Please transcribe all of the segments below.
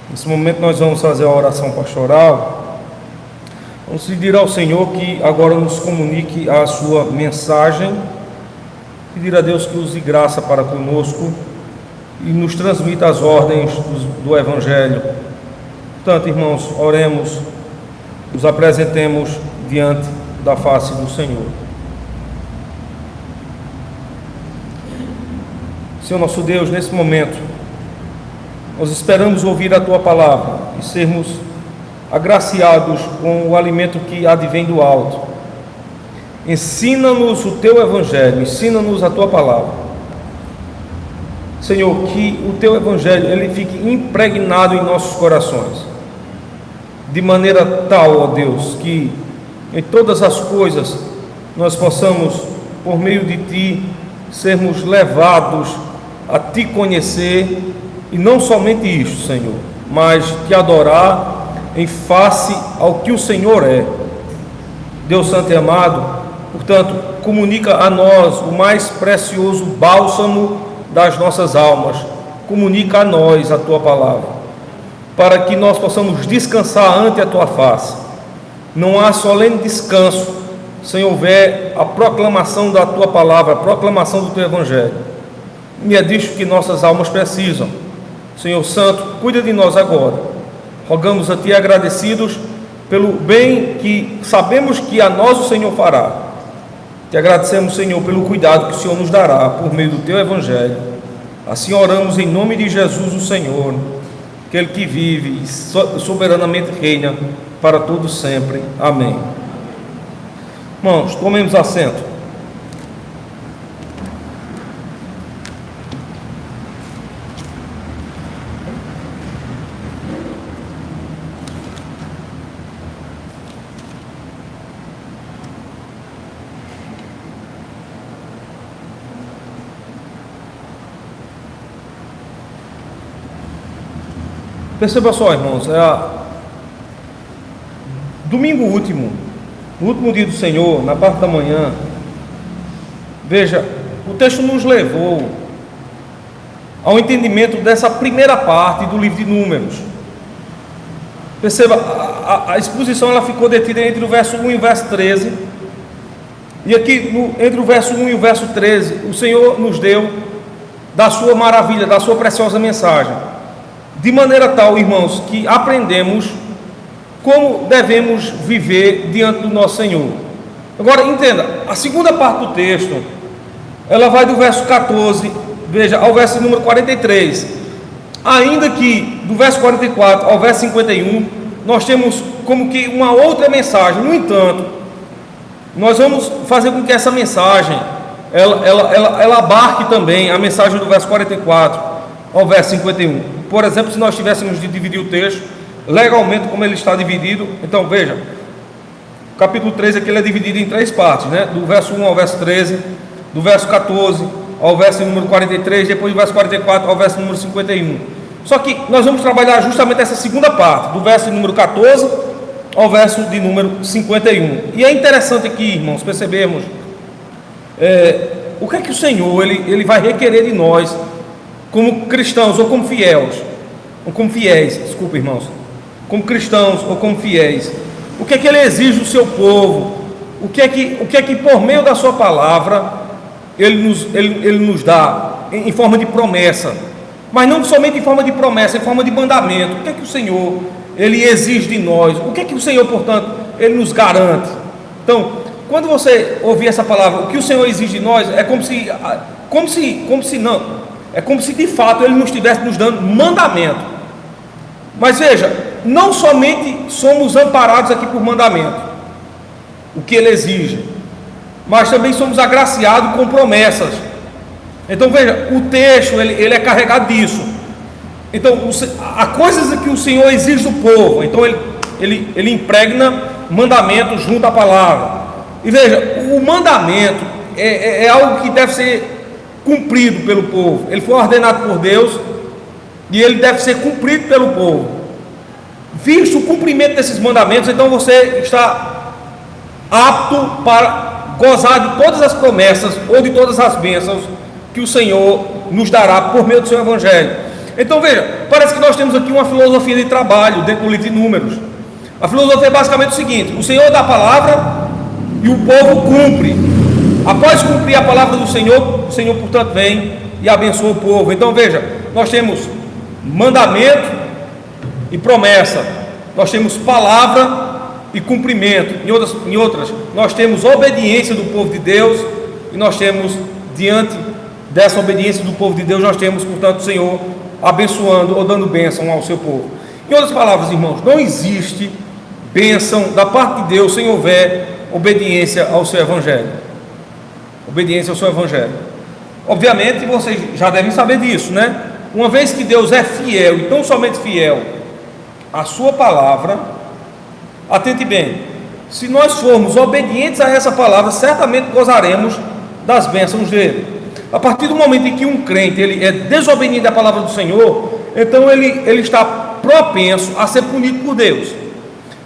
Nesse momento nós vamos fazer a oração pastoral. Vamos pedir ao Senhor que agora nos comunique a sua mensagem. Pedir a Deus que use graça para conosco e nos transmita as ordens do Evangelho. Portanto, irmãos, oremos, nos apresentemos diante da face do Senhor. Senhor nosso Deus, nesse momento, nós esperamos ouvir a Tua palavra e sermos agraciados com o alimento que advém do alto. Ensina-nos o Teu Evangelho, ensina-nos a Tua palavra. Senhor, que o Teu Evangelho ele fique impregnado em nossos corações, de maneira tal, ó Deus, que em todas as coisas nós possamos, por meio de Ti, sermos levados a Te conhecer, e não somente isto, Senhor, mas Te adorar em face ao que o Senhor é. Deus Santo e amado, portanto, comunica a nós o mais precioso bálsamo das nossas almas, comunica a nós a Tua palavra, para que nós possamos descansar ante a Tua face. Não há solene descanso sem houver a proclamação da Tua palavra, a proclamação do Teu Evangelho. E é disto que nossas almas precisam. Senhor Santo, cuida de nós agora. Rogamos a Ti agradecidos pelo bem que sabemos que a nós o Senhor fará. Te agradecemos, Senhor, pelo cuidado que o Senhor nos dará por meio do Teu Evangelho. Assim oramos em nome de Jesus o Senhor, aquele que vive e soberanamente reina para todos sempre. Amém. Irmãos, tomemos assento. Perceba só, irmãos, domingo último, no último dia do Senhor, na parte da manhã, veja, o texto nos levou ao entendimento dessa primeira parte do livro de Números. Perceba, a exposição ela ficou detida entre o verso 1 e o verso 13, e aqui entre o verso 1 e o verso 13, o Senhor nos deu da sua maravilha, da sua preciosa mensagem. De maneira tal, irmãos, que aprendemos como devemos viver diante do nosso Senhor. Agora, entenda, a segunda parte do texto, ela vai do verso 14, veja, ao verso número 43. Ainda que do verso 44 ao verso 51, nós temos como que uma outra mensagem. No entanto, nós vamos fazer com que essa mensagem, ela abarque também a mensagem do verso 44 ao verso 51. Por exemplo, se nós tivéssemos de dividir o texto legalmente como ele está dividido, então veja, o capítulo 13 aqui ele é dividido em três partes, né? Do verso 1 ao verso 13, do verso 14 ao verso número 43, depois do verso 44 ao verso número 51. Só que nós vamos trabalhar justamente essa segunda parte, do verso número 14 ao verso de número 51. E é interessante aqui, irmãos, percebermos o que é que o Senhor ele vai requerer de nós como cristãos ou como fiéis, desculpa, irmãos, como cristãos ou como fiéis. O que é que Ele exige do seu povo? O que é que por meio da sua palavra Ele nos dá em forma de promessa, mas não somente em forma de promessa, em forma de mandamento. O que é que o Senhor Ele exige de nós? O que é que o Senhor, portanto, Ele nos garante? Então, quando você ouvir essa palavra, o que o Senhor exige de nós é como se de fato Ele nos estivesse nos dando mandamento. Mas veja, não somente somos amparados aqui por mandamento, o que Ele exige, mas também somos agraciados com promessas. Então veja, o texto ele é carregado disso. Então há coisas que o Senhor exige do povo, então ele impregna mandamentos junto à palavra. E veja, o mandamento é algo que deve ser cumprido pelo povo. Ele foi ordenado por Deus e ele deve ser cumprido pelo povo. Visto o cumprimento desses mandamentos, então você está apto para gozar de todas as promessas ou de todas as bênçãos que o Senhor nos dará por meio do seu Evangelho. Então veja, para parece que nós temos aqui uma filosofia de trabalho dentro do livro de Números. A filosofia é basicamente o seguinte: o Senhor dá a palavra e o povo cumpre. Após cumprir a palavra do Senhor, o Senhor, portanto, vem e abençoa o povo. Então veja, nós temos mandamento e promessa, nós temos palavra e cumprimento. Em outras, nós temos obediência do povo de Deus, e nós temos, diante dessa obediência do povo de Deus, nós temos, portanto, o Senhor abençoando ou dando bênção ao seu povo. Em outras palavras, irmãos, não existe bênção da parte de Deus sem houver obediência ao seu evangelho. Obediência ao seu evangelho. Obviamente vocês já devem saber disso, né? Uma vez que Deus é fiel, e tão somente fiel, à sua palavra, atente bem, se nós formos obedientes a essa palavra, certamente gozaremos das bênçãos dele. A partir do momento em que um crente ele é desobediente à palavra do Senhor, então ele está propenso a ser punido por Deus,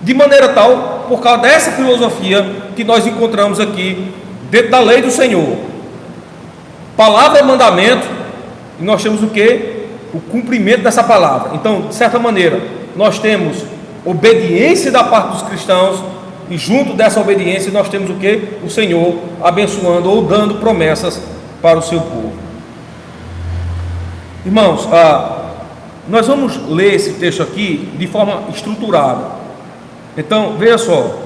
de maneira tal, por causa dessa filosofia que nós encontramos aqui dentro da lei do Senhor. Palavra é mandamento, e nós temos o que? O cumprimento dessa palavra. Então, de certa maneira, nós temos obediência da parte dos cristãos, e junto dessa obediência nós temos o que? O Senhor abençoando ou dando promessas para o seu povo. Irmãos, nós vamos ler esse texto aqui de forma estruturada. Então, veja só,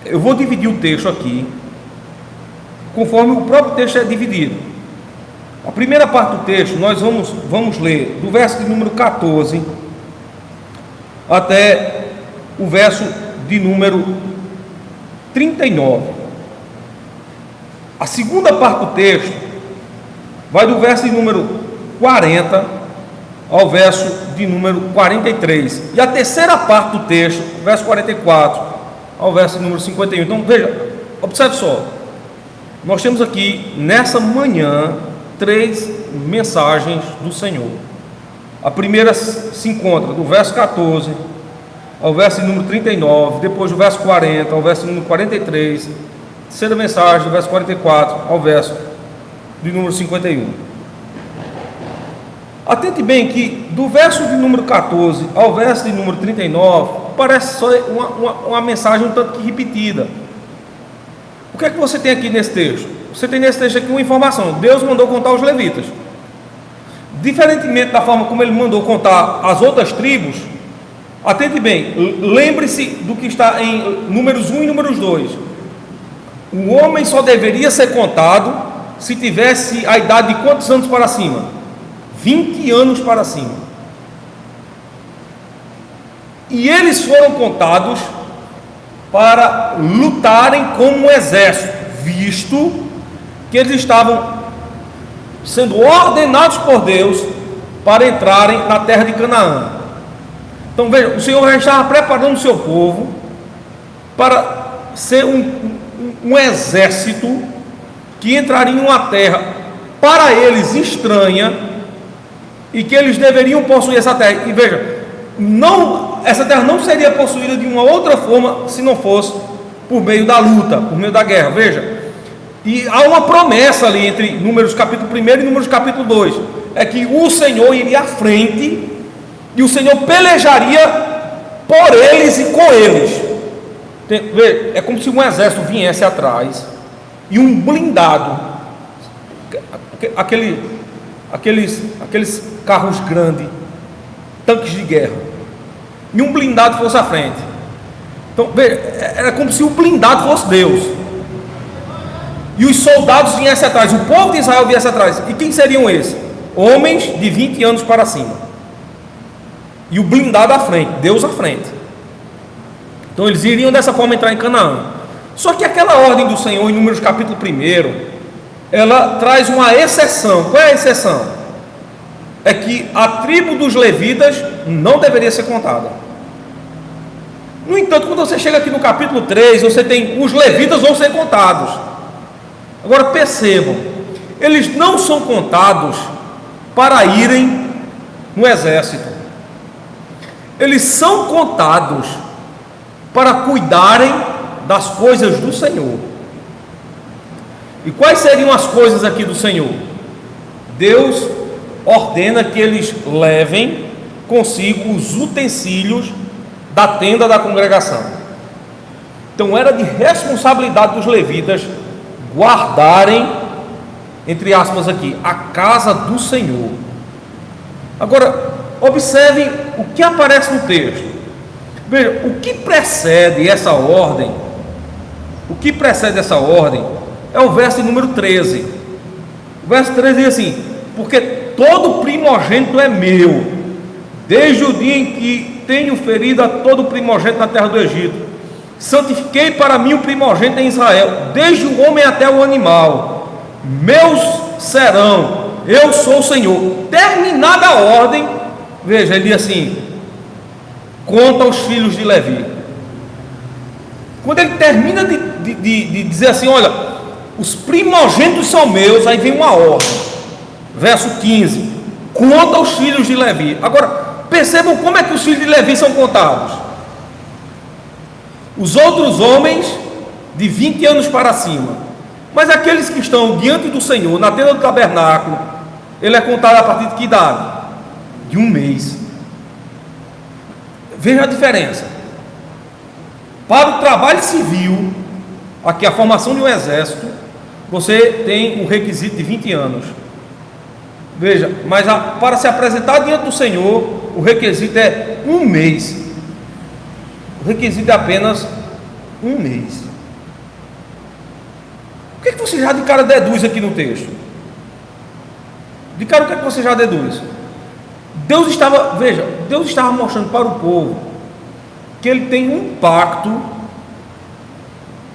eu vou dividir o texto aqui conforme o próprio texto é dividido. A primeira parte do texto nós vamos ler do verso de número 14 até o verso de número 39. A segunda parte do texto vai do verso de número 40 ao verso de número 43. E a terceira parte do texto, verso 44 ao verso de número 51. Então veja, observe só, nós temos aqui nessa manhã 3 mensagens do Senhor. A primeira se encontra do verso 14 ao verso de número 39, depois do verso 40 ao verso de número 43, terceira mensagem do verso 44 ao verso de número 51. Atente bem que do verso de número 14 ao verso de número 39 parece só uma mensagem um tanto que repetida. O que é que você tem aqui nesse texto? Você tem nesse texto aqui uma informação: Deus mandou contar os levitas. Diferentemente da forma como ele mandou contar as outras tribos, atente bem, lembre-se do que está em Números 1 e Números 2. O homem só deveria ser contado se tivesse a idade de quantos anos para cima? 20 anos para cima. E eles foram contados para lutarem como um exército, visto que eles estavam sendo ordenados por Deus para entrarem na terra de Canaã. Então veja, o Senhor já estava preparando o seu povo para ser um exército que entraria em uma terra para eles estranha, e que eles deveriam possuir essa terra. E veja, essa terra não seria possuída de uma outra forma se não fosse por meio da luta, por meio da guerra. Veja, e há uma promessa ali entre Números capítulo 1 e Números capítulo 2, é que o Senhor iria à frente e o Senhor pelejaria por eles e com eles. Veja, é como se um exército viesse atrás e um blindado, aqueles carros grandes, tanques de guerra, e um blindado fosse à frente. Então, veja, era como se o blindado fosse Deus, e os soldados viessem atrás, o povo de Israel viesse atrás. E quem seriam esses? Homens de 20 anos para cima, e o blindado à frente, Deus à frente. Então eles iriam dessa forma entrar em Canaã. Só que aquela ordem do Senhor em Números capítulo 1, ela traz uma exceção. Qual é a exceção? É que a tribo dos levitas não deveria ser contada. No entanto, quando você chega aqui no capítulo 3, você tem os levitas vão ser contados. Agora percebam, eles não são contados para irem no exército. Eles são contados para cuidarem das coisas do Senhor. E quais seriam as coisas aqui do Senhor? Deus ordena que eles levem consigo os utensílios da tenda da congregação. Então era de responsabilidade dos levitas guardarem, entre aspas aqui, a casa do Senhor. Agora, observe o que aparece no texto. Veja, o que precede essa ordem é o verso número 13. O verso 13 diz assim: porque todo primogênito é meu, desde o dia em que tenho ferido a todo primogênito na terra do Egito. Santifiquei para mim o primogênito em Israel, desde o homem até o animal. Meus serão, eu sou o Senhor. Terminada a ordem, veja, ele diz assim: conta os filhos de Levi. Quando ele termina de dizer assim, olha, os primogênitos são meus, aí vem uma ordem. Verso 15: conta os filhos de Levi. Agora, percebam como é que os filhos de Levi são contados. Os outros homens de 20 anos para cima, mas aqueles que estão diante do Senhor, na tenda do tabernáculo, ele é contado a partir de que idade? De 1 mês. Veja a diferença. Para o trabalho civil, aqui a formação de um exército, você tem um requisito de 20 anos. Veja, mas para se apresentar diante do Senhor, o requisito é 1 mês. O requisito é apenas 1 mês. O que você já de cara deduz aqui no texto? De cara, o que você já deduz? Deus estava mostrando para o povo que ele tem um pacto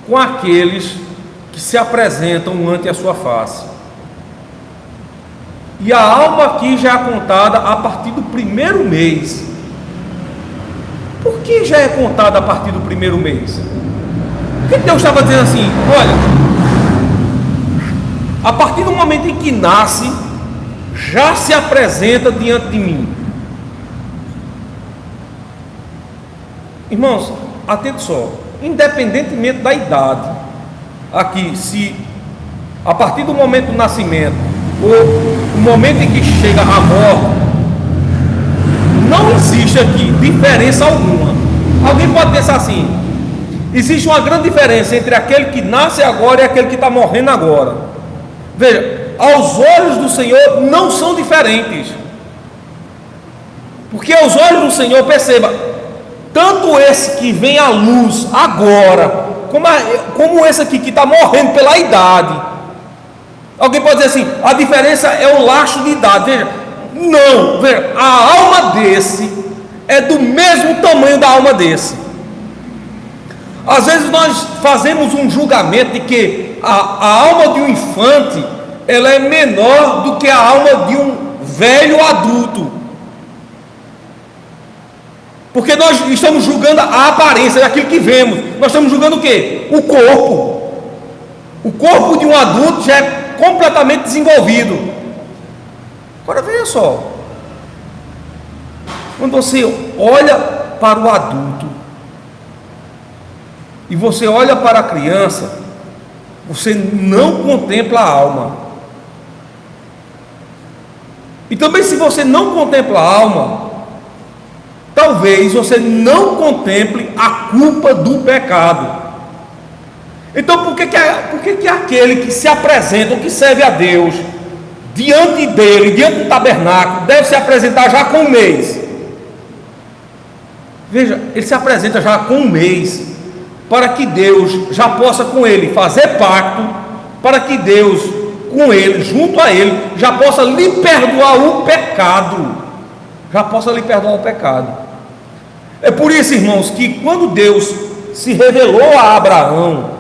com aqueles que se apresentam ante a sua face. E a alma aqui já é contada a partir do 1º mês. Por que já é contada a partir do 1º mês? Por que Deus estava dizendo assim? Olha, a partir do momento em que nasce, já se apresenta diante de mim. Irmãos, atente só, independentemente da idade, aqui, se a partir do momento do nascimento, ou o momento em que chega a morte, não existe aqui diferença alguma. Alguém pode pensar assim: existe uma grande diferença entre aquele que nasce agora e aquele que está morrendo agora. Veja, aos olhos do Senhor não são diferentes, porque aos olhos do Senhor, perceba, tanto esse que vem à luz agora, como esse aqui que está morrendo pela idade. Alguém pode dizer assim: a diferença é o laço de idade. Veja, não, veja, a alma desse é do mesmo tamanho da alma desse. Às vezes nós fazemos um julgamento de que a alma de um infante, ela é menor do que a alma de um velho adulto, porque nós estamos julgando a aparência daquilo que vemos. Nós estamos julgando o quê? O corpo. O corpo de um adulto já é completamente desenvolvido. Agora veja só, quando você olha para o adulto e você olha para a criança, você não contempla a alma. E também, se você não contempla a alma, talvez você não contemple a culpa do pecado. Então, por que aquele que se apresenta, ou que serve a Deus, diante dele, diante do tabernáculo, deve se apresentar já com 1 mês? Veja, ele se apresenta já com 1 mês, para que Deus já possa com ele fazer pacto, para que Deus com ele, junto a ele, já possa lhe perdoar o pecado. É por isso, irmãos, que quando Deus se revelou a Abraão,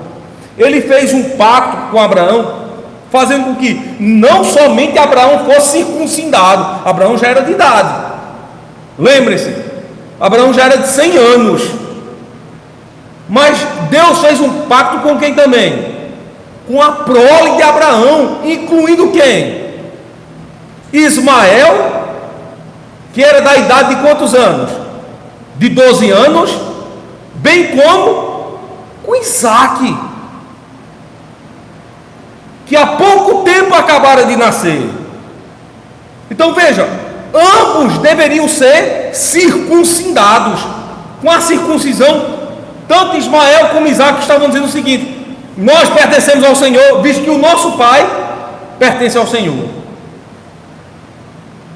ele fez um pacto com Abraão, fazendo com que não somente Abraão fosse circuncidado. Abraão já era de idade, lembre-se, Abraão já era de 100 anos, mas Deus fez um pacto com quem também? Com a prole de Abraão, incluindo quem? Ismael, que era da idade de quantos anos? De 12 anos, bem como com Isaque, que há pouco tempo acabara de nascer. Então veja, ambos deveriam ser circuncidados. Com a circuncisão, tanto Ismael como Isaac estavam dizendo o seguinte: nós pertencemos ao Senhor, visto que o nosso pai pertence ao Senhor.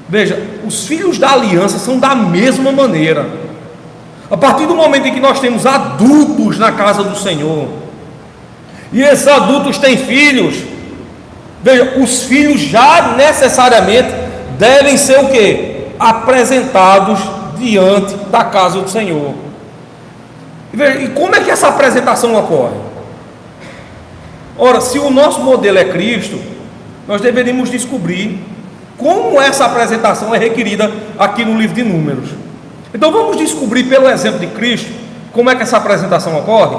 Veja, os filhos da aliança são da mesma maneira. A partir do momento em que nós temos adultos na casa do Senhor, e esses adultos têm filhos, veja, os filhos já necessariamente devem ser o quê? Apresentados diante da casa do Senhor. E como é que essa apresentação ocorre? Ora, se o nosso modelo é Cristo, nós deveríamos descobrir como essa apresentação é requerida aqui no livro de Números. Então vamos descobrir pelo exemplo de Cristo como é que essa apresentação ocorre.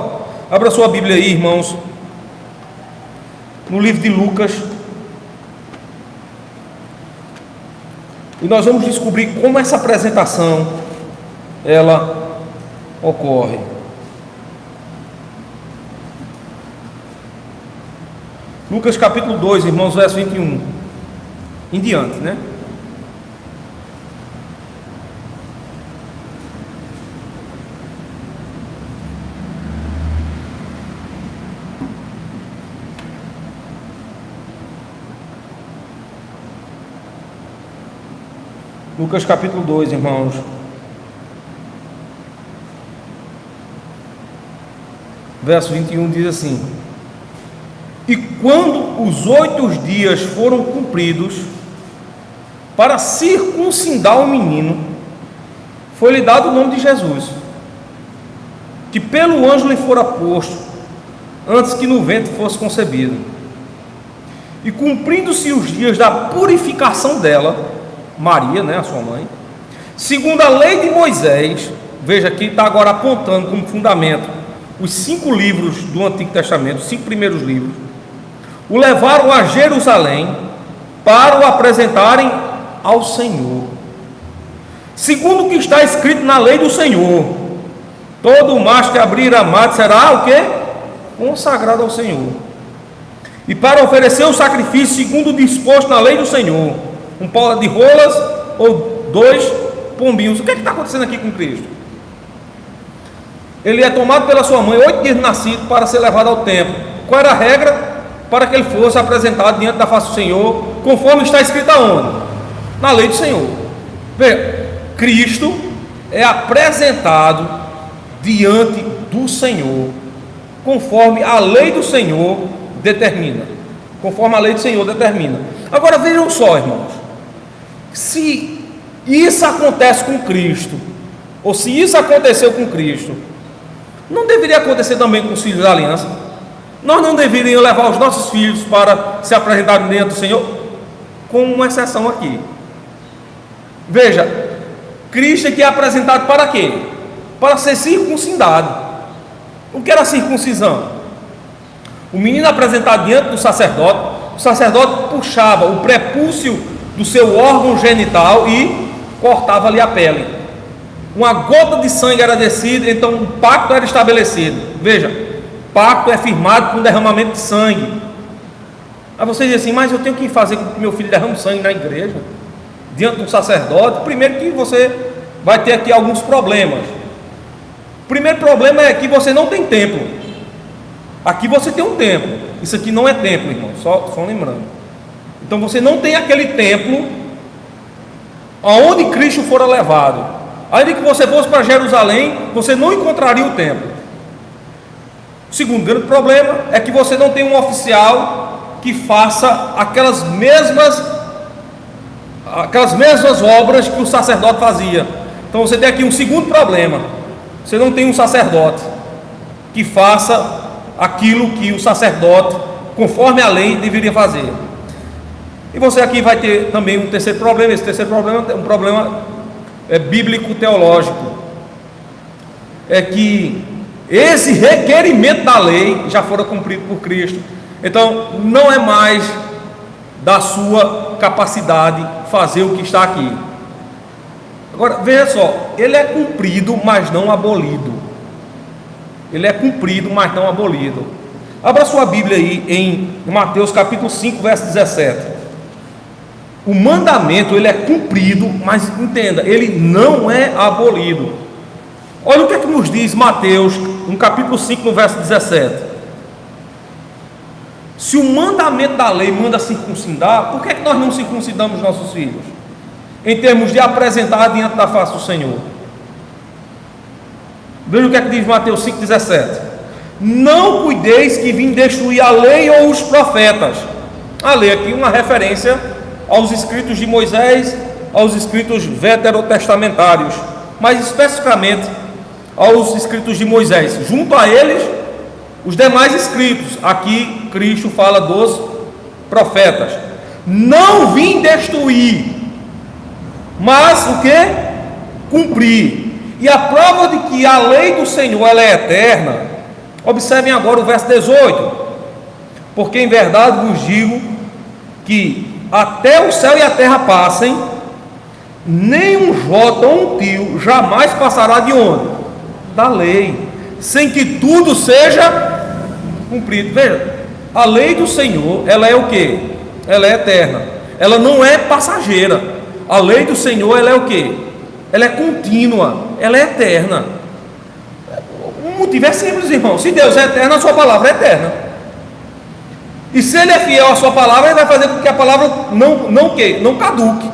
Abra sua Bíblia aí, irmãos, no livro de Lucas, e nós vamos descobrir como essa apresentação ela ocorre. Lucas capítulo 2, irmãos, verso 21 em diante, né? Lucas capítulo 2, irmãos, verso 21 diz assim: e quando os 8 dias foram cumpridos, para circuncidar o menino, foi-lhe dado o nome de Jesus, que pelo anjo lhe fora posto, antes que no ventre fosse concebido. E cumprindo-se os dias da purificação dela, Maria, né, a sua mãe, segundo a lei de Moisés, veja aqui, está agora apontando como fundamento os 5 livros do Antigo Testamento, os 5 primeiros livros, o levaram a Jerusalém para o apresentarem ao Senhor, segundo o que está escrito na lei do Senhor: todo macho que abrir a madre será o quê? Consagrado ao Senhor. E para oferecer o sacrifício segundo o disposto na lei do Senhor, um pau de rolas ou 2 pombinhos. O que é que está acontecendo aqui com Cristo? Ele é tomado pela sua mãe 8 dias de nascido para ser levado ao templo. Qual era a regra? Para que ele fosse apresentado diante da face do Senhor, conforme está escrito aonde? Na lei do Senhor. Veja, Cristo é apresentado diante do Senhor, conforme a lei do Senhor determina. Conforme a lei do Senhor determina. Agora vejam só, irmãos, se isso acontece com Cristo, ou se isso aconteceu com Cristo, não deveria acontecer também com os filhos da aliança? Nós não deveríamos levar os nossos filhos para se apresentarem diante do Senhor? Com uma exceção aqui. Veja, Cristo aqui é apresentado para quê? Para ser circuncidado. O que era a circuncisão? O menino apresentado diante do sacerdote, o sacerdote puxava o prepúcio do seu órgão genital e cortava ali a pele. Uma gota de sangue era descida, então o pacto era estabelecido. Veja, pacto é firmado com derramamento de sangue. Aí você diz assim: mas eu tenho que fazer com que meu filho derrame sangue na igreja, diante do sacerdote? Primeiro que você vai ter aqui alguns problemas. O primeiro problema é que você não tem templo. Aqui você tem um templo. Isso aqui não é templo, irmão, só lembrando. Então você não tem aquele templo aonde Cristo fora levado. Ainda que você fosse para Jerusalém, você não encontraria o templo. O segundo grande problema é que você não tem um oficial que faça aquelas mesmas obras que o sacerdote fazia. Então você tem aqui um segundo problema: você não tem um sacerdote que faça aquilo que o sacerdote, conforme a lei, deveria fazer. E você aqui vai ter também um terceiro problema. Esse terceiro problema é um problema bíblico-teológico. É que esse requerimento da lei já fora cumprido por Cristo. Então não é mais da sua capacidade fazer o que está aqui. Agora veja só, ele é cumprido, mas não abolido. Ele é cumprido, mas não abolido. Abra sua Bíblia aí em Mateus capítulo 5, verso 17. O mandamento, ele é cumprido, mas entenda, ele não é abolido. Olha o que é que nos diz Mateus, no capítulo 5, no verso 17. Se o mandamento da lei manda circuncidar, por que é que nós não circuncidamos nossos filhos? Em termos de apresentar diante da face do Senhor. Veja o que é que diz Mateus 5,17. Não cuideis que vim destruir a lei ou os profetas. A lei aqui uma referência aos escritos de Moisés, aos escritos veterotestamentários, mas especificamente aos escritos de Moisés. Junto a eles, os demais escritos. Aqui Cristo fala dos profetas. Não vim destruir, mas o que? Cumprir. E a prova de que a lei do Senhor ela é eterna, observem agora o verso 18. Porque em verdade vos digo que até o céu e a terra passem, nem um jota ou um tio jamais passará de onde? Da lei, sem que tudo seja cumprido. Veja, a lei do Senhor, ela é o que? Ela é eterna, ela não é passageira. A lei do Senhor, ela é o que? Ela é contínua, ela é eterna. O motivo é simples, irmão. Se Deus é eterno, a sua palavra é eterna. E se Ele é fiel à sua palavra, Ele vai fazer com que a palavra não caduque.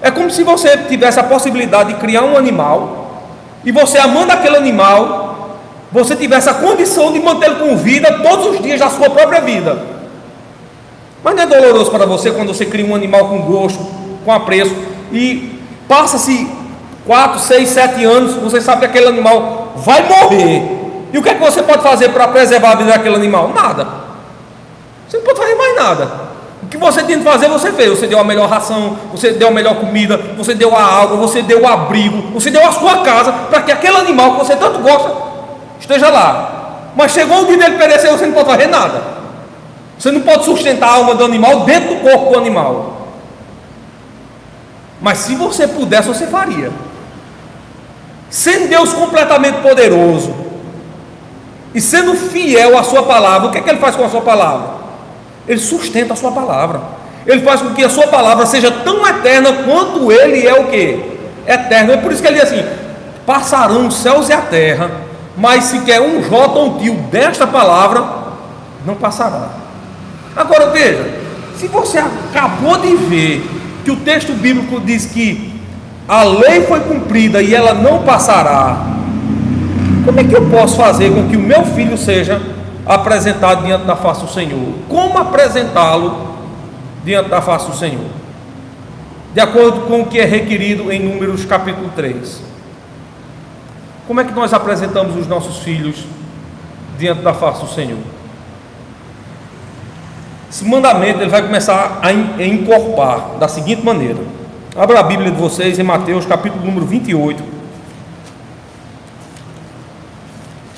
É como se você tivesse a possibilidade de criar um animal, e você amando aquele animal, você tivesse a condição de mantê-lo com vida todos os dias da sua própria vida. Mas não é doloroso para você quando você cria um animal com gosto, com apreço, e passa-se 4, 6, 7 anos, você sabe que aquele animal vai morrer. E o que é que você pode fazer para preservar a vida daquele animal? Nada. Você não pode fazer mais nada. O que você tinha que fazer, você fez. Você deu a melhor ração, você deu a melhor comida, você deu a água, você deu o abrigo, você deu a sua casa, para que aquele animal que você tanto gosta esteja lá. Mas chegou o dia dele perecer, você não pode fazer nada. Você não pode sustentar a alma do animal dentro do corpo do animal. Mas se você pudesse, você faria. Sendo Deus completamente poderoso e sendo fiel à sua palavra, o que é que Ele faz com a sua palavra? Ele sustenta a sua palavra. Ele faz com que a sua palavra seja tão eterna quanto Ele é o que? Eterno. É por isso que Ele diz assim: passarão os céus e a terra, mas sequer um jota ou um tio desta palavra não passará. Agora veja, se você acabou de ver que o texto bíblico diz que a lei foi cumprida e ela não passará, como é que eu posso fazer com que o meu filho seja apresentado diante da face do Senhor? Como apresentá-lo diante da face do Senhor? De acordo com o que é requerido em Números capítulo 3. Como é que nós apresentamos os nossos filhos diante da face do Senhor? Esse mandamento ele vai começar a encorpar da seguinte maneira. Abra a Bíblia de vocês em Mateus capítulo número 28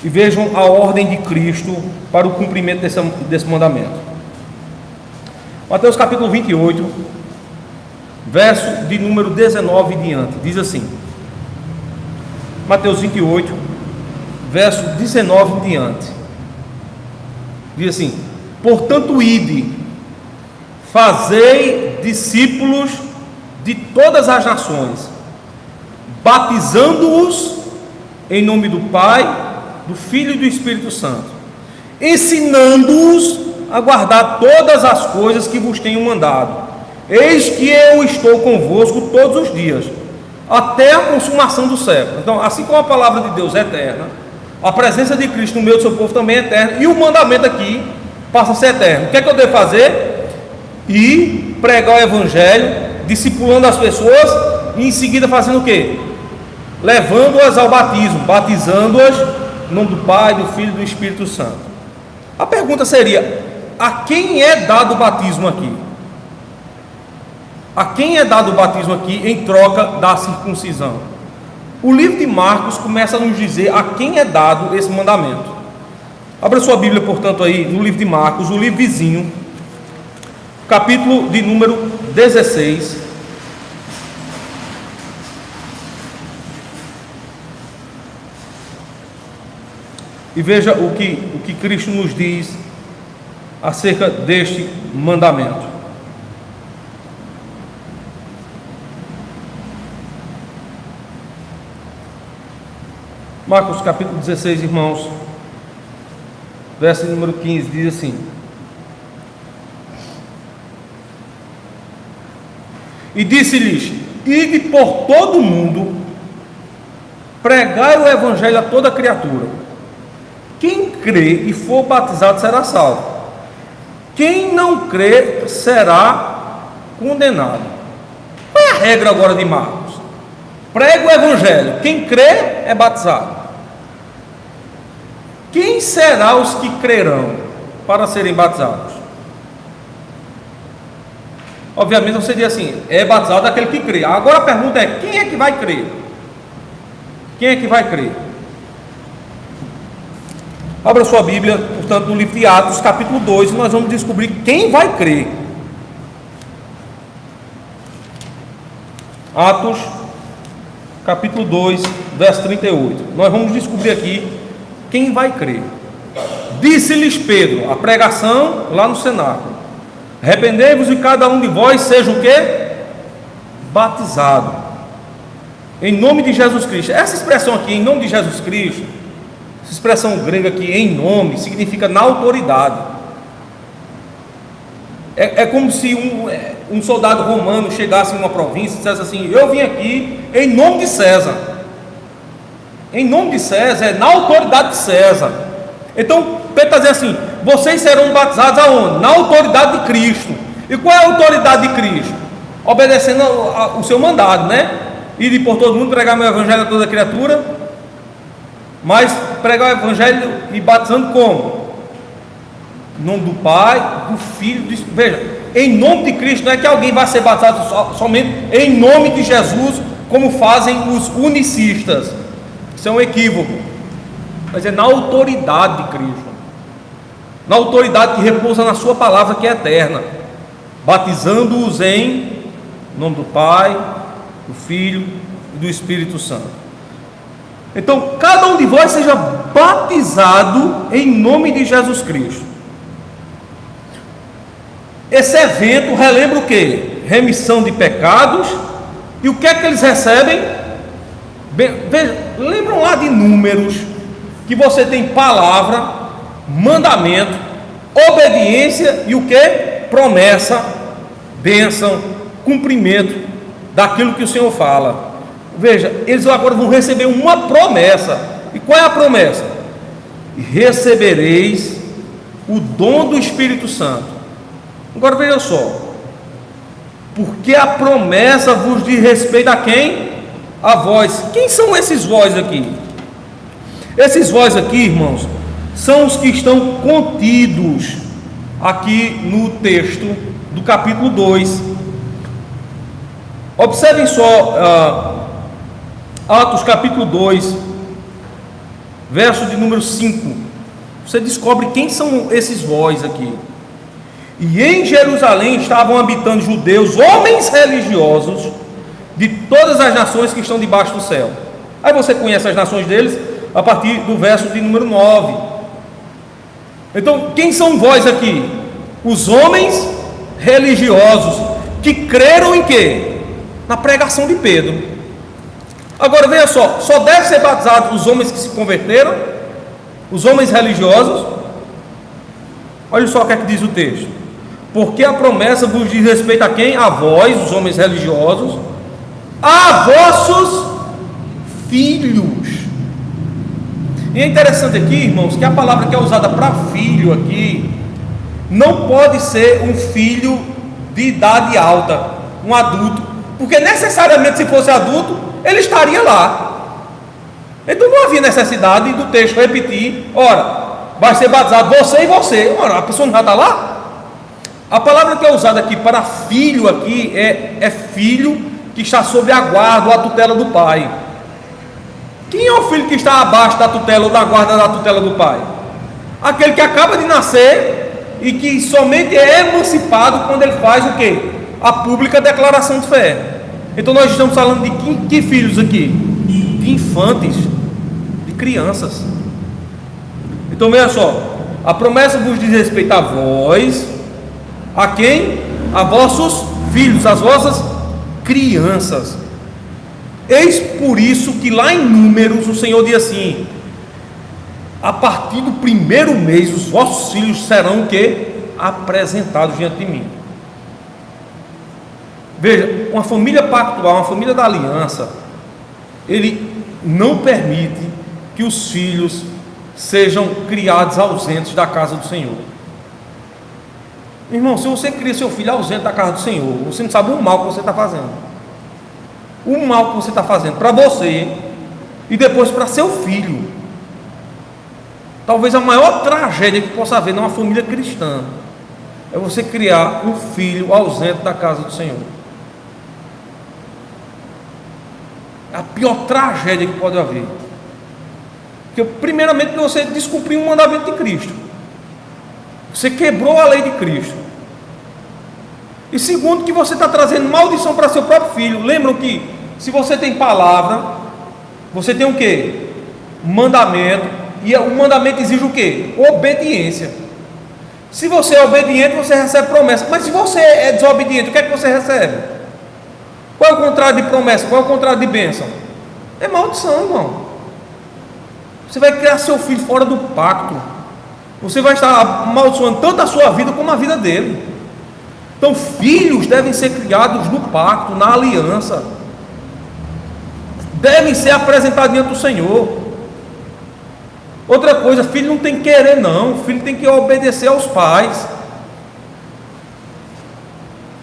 e vejam a ordem de Cristo para o cumprimento desse mandamento. Mateus capítulo 28, verso de número 19 em diante, diz assim. Mateus 28, verso 19 em diante, diz assim: portanto, ide, fazei discípulos de todas as nações, batizando-os em nome do Pai, do Filho e do Espírito Santo, ensinando-os a guardar todas as coisas que vos tenho mandado. Eis que eu estou convosco todos os dias, até a consumação do século. Então, assim como a palavra de Deus é eterna, a presença de Cristo no meio do seu povo também é eterna, e o mandamento aqui passa a ser eterno. O que é que eu devo fazer? Ir pregar o Evangelho, discipulando as pessoas, e em seguida fazendo o quê? Levando-as ao batismo, batizando-as em nome do Pai, do Filho e do Espírito Santo. A pergunta seria: a quem é dado o batismo aqui? A quem é dado o batismo aqui em troca da circuncisão? O livro de Marcos começa a nos dizer a quem é dado esse mandamento. Abra sua Bíblia, portanto, aí no livro de Marcos, o livro vizinho, capítulo de número 16. E veja o que Cristo nos diz acerca deste mandamento. Marcos capítulo 16, irmãos, verso número 15, diz assim: e disse-lhes: ide por todo o mundo, pregai o evangelho a toda criatura. Quem crê e for batizado será salvo, quem não crê será condenado. Qual é a regra agora de Marcos? Prega o evangelho, quem crê é batizado. Quem será os que crerão para serem batizados? Obviamente você diz assim: é batizado aquele que crê. Agora a pergunta é: quem é que vai crer? Quem é que vai crer? Abra sua Bíblia, portanto, no livro de Atos, capítulo 2, e nós vamos descobrir quem vai crer. Atos, capítulo 2, verso 38. Nós vamos descobrir aqui quem vai crer. Disse-lhes Pedro, a pregação lá no cenáculo: arrependei-vos e cada um de vós seja o quê? Batizado em nome de Jesus Cristo. Essa expressão aqui, em nome de Jesus Cristo, essa expressão grega aqui, em nome, significa na autoridade. É como se um soldado romano chegasse em uma província e dissesse assim: eu vim aqui em nome de César. Em nome de César é na autoridade de César. Então Pedro está dizendo assim: vocês serão batizados aonde? Na autoridade de Cristo. E qual é a autoridade de Cristo? Obedecendo o seu mandado, né? Ir por todo mundo, pregar meu evangelho a toda criatura. Mas pregar o evangelho e batizando como? Em nome do Pai, do Filho, veja, em nome de Cristo. Não é que alguém vai ser batizado somente em nome de Jesus, como fazem os unicistas. Isso é um equívoco. Mas é na autoridade de Cristo, na autoridade que repousa na sua palavra, que é eterna, batizando-os em nome do Pai, do Filho e do Espírito Santo. Então cada um de vós seja batizado em nome de Jesus Cristo. Esse evento relembra o que? Remissão de pecados. E o que é que eles recebem? Veja, lembram lá de Números, que você tem palavra, mandamento, obediência e o que? Promessa, bênção, cumprimento daquilo que o Senhor fala. Veja, eles agora vão receber uma promessa. E qual é a promessa? Recebereis o dom do Espírito Santo. Agora veja só, porque a promessa vos diz respeito a quem? A vós. Quem são esses vós aqui? Esses vós aqui, irmãos, são os que estão contidos aqui no texto do capítulo 2. Observem só, Atos capítulo 2, verso de número 5. Você descobre quem são esses vós aqui. E em Jerusalém estavam habitando judeus, homens religiosos de todas as nações que estão debaixo do céu. Aí você conhece as nações deles a partir do verso de número 9. Então, quem são vós aqui? Os homens religiosos que creram em quê? Na pregação de Pedro. Agora veja só deve ser batizados os homens que se converteram, os homens religiosos. Olha só o que é que diz o texto: porque a promessa vos diz respeito a quem? A vós, os homens religiosos, a vossos filhos. E é interessante aqui, irmãos, que a palavra que é usada para filho aqui não pode ser um filho de idade alta, um adulto, porque necessariamente se fosse adulto ele estaria lá. Então não havia necessidade do texto repetir: ora, vai ser batizado você e você. Ora, a pessoa não já está lá? A palavra que é usada aqui para filho aqui é filho que está sob a guarda ou a tutela do pai. Quem é o filho que está abaixo da tutela ou da guarda da tutela do pai? Aquele que acaba de nascer e que somente é emancipado quando ele faz o quê? A pública declaração de fé. Então nós estamos falando de que filhos aqui? De infantes, de crianças. Então veja só, a promessa vos diz respeito a vós. A quem? A vossos filhos, as vossas crianças. Eis por isso que lá em Números o Senhor diz assim: a partir do primeiro mês os vossos filhos serão o quê? Apresentados diante de mim. Veja, uma família pactual, uma família da aliança, ele não permite que os filhos sejam criados ausentes da casa do Senhor. Irmão, se você cria seu filho ausente da casa do Senhor, você não sabe o mal que você está fazendo. O mal que você está fazendo para você e depois para seu filho. Talvez a maior tragédia que possa haver numa família cristã é você criar um filho ausente da casa do Senhor. É a pior tragédia que pode haver. Porque primeiramente você descumpriu um mandamento de Cristo. Você quebrou a lei de Cristo. E segundo, que você está trazendo maldição para seu próprio filho. Lembram que se você tem palavra, você tem o quê? Mandamento. E o mandamento exige o quê? Obediência. Se você é obediente, você recebe promessa. Mas se você é desobediente, o que é que você recebe? Qual é o contrário de promessa? Qual é o contrário de bênção? É maldição, irmão. Você vai criar seu filho fora do pacto. Você vai estar amaldiçoando tanto a sua vida como a vida dele. Então filhos devem ser criados no pacto, na aliança. Devem ser apresentados diante do Senhor. Outra coisa, filho não tem que querer não, filho tem que obedecer aos pais.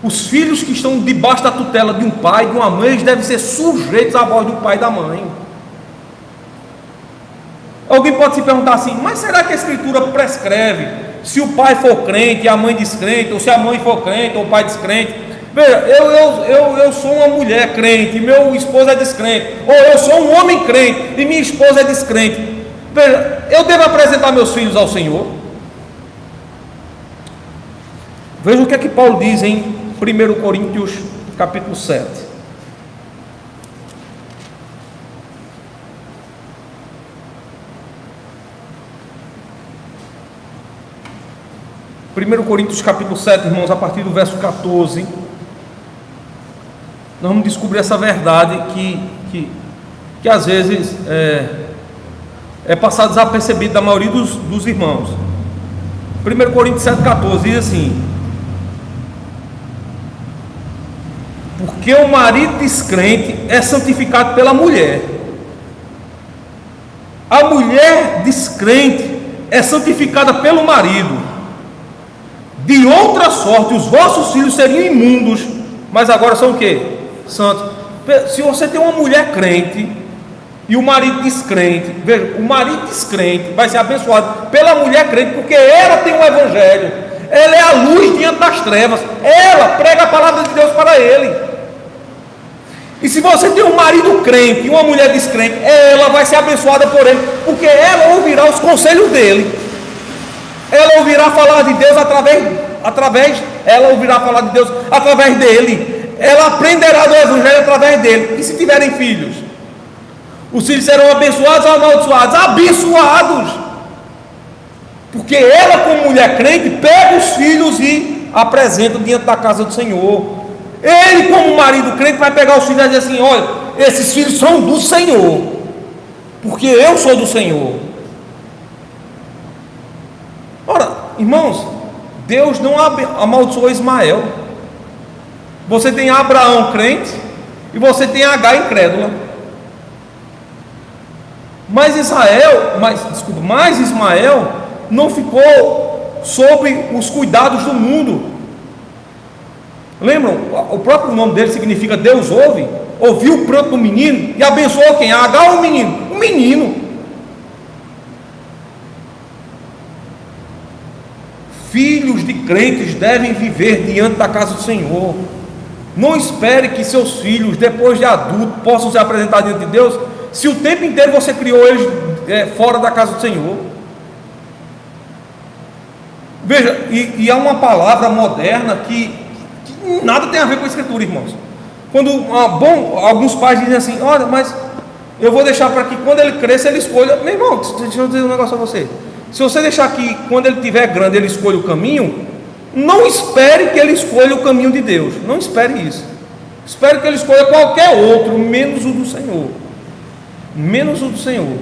Os filhos que estão debaixo da tutela de um pai, de uma mãe, eles devem ser sujeitos à voz do pai e da mãe. Alguém pode se perguntar assim: mas será que a Escritura prescreve se o pai for crente e a mãe descrente, ou se a mãe for crente ou o pai descrente? Veja, eu sou uma mulher crente e meu esposo é descrente, ou eu sou um homem crente e minha esposa é descrente. Veja, eu devo apresentar meus filhos ao Senhor? Veja o que é que Paulo diz em 1 Coríntios capítulo 7. Primeiro Coríntios capítulo 7, irmãos, a partir do verso 14, nós vamos descobrir essa verdade que às vezes é passado desapercebido da maioria dos irmãos. 1 Coríntios 7, 14 diz assim: porque o marido descrente é santificado pela mulher, a mulher descrente é santificada pelo marido. De outra sorte, os vossos filhos seriam imundos, mas agora são o quê? Santos. Se você tem uma mulher crente e o marido descrente, veja, o marido descrente vai ser abençoado pela mulher crente, porque ela tem um evangelho, ela é a luz diante das trevas, ela prega a palavra de Deus para ele. E se você tem um marido crente e uma mulher descrente, ela vai ser abençoada por ele, porque ela ouvirá os conselhos dele. Ela ouvirá falar de Deus ela ouvirá falar de Deus através dele. Ela aprenderá do evangelho através dele. E se tiverem filhos? Os filhos serão abençoados ou amaldiçoados? Abençoados. Porque ela, como mulher crente, pega os filhos e apresenta diante da casa do Senhor. Ele, como marido crente, vai pegar os filhos e dizer assim: olha, esses filhos são do Senhor, porque eu sou do Senhor. Ora, irmãos, Deus não amaldiçoou Ismael. Você tem Abraão crente e você tem Agar incrédula. Mas Ismael não ficou sob os cuidados do mundo. Lembram? O próprio nome dele significa Deus ouve. Ouviu o pranto do menino e abençoou quem? A Agar ou o menino? O menino. Filhos de crentes devem viver diante da casa do Senhor. Não espere que seus filhos, depois de adultos, possam se apresentar diante de Deus, se o tempo inteiro você criou eles fora da casa do Senhor. Veja, e há uma palavra moderna que nada tem a ver com a Escritura, irmãos. Quando alguns pais dizem assim: olha, mas eu vou deixar para que quando ele cresça ele escolha. Meu irmão, deixa eu dizer um negócio a você. Se você deixar que quando ele estiver grande ele escolha o caminho, não espere que ele escolha o caminho de Deus. Não espere isso. Espero que ele escolha qualquer outro, menos o do Senhor. Menos o do Senhor.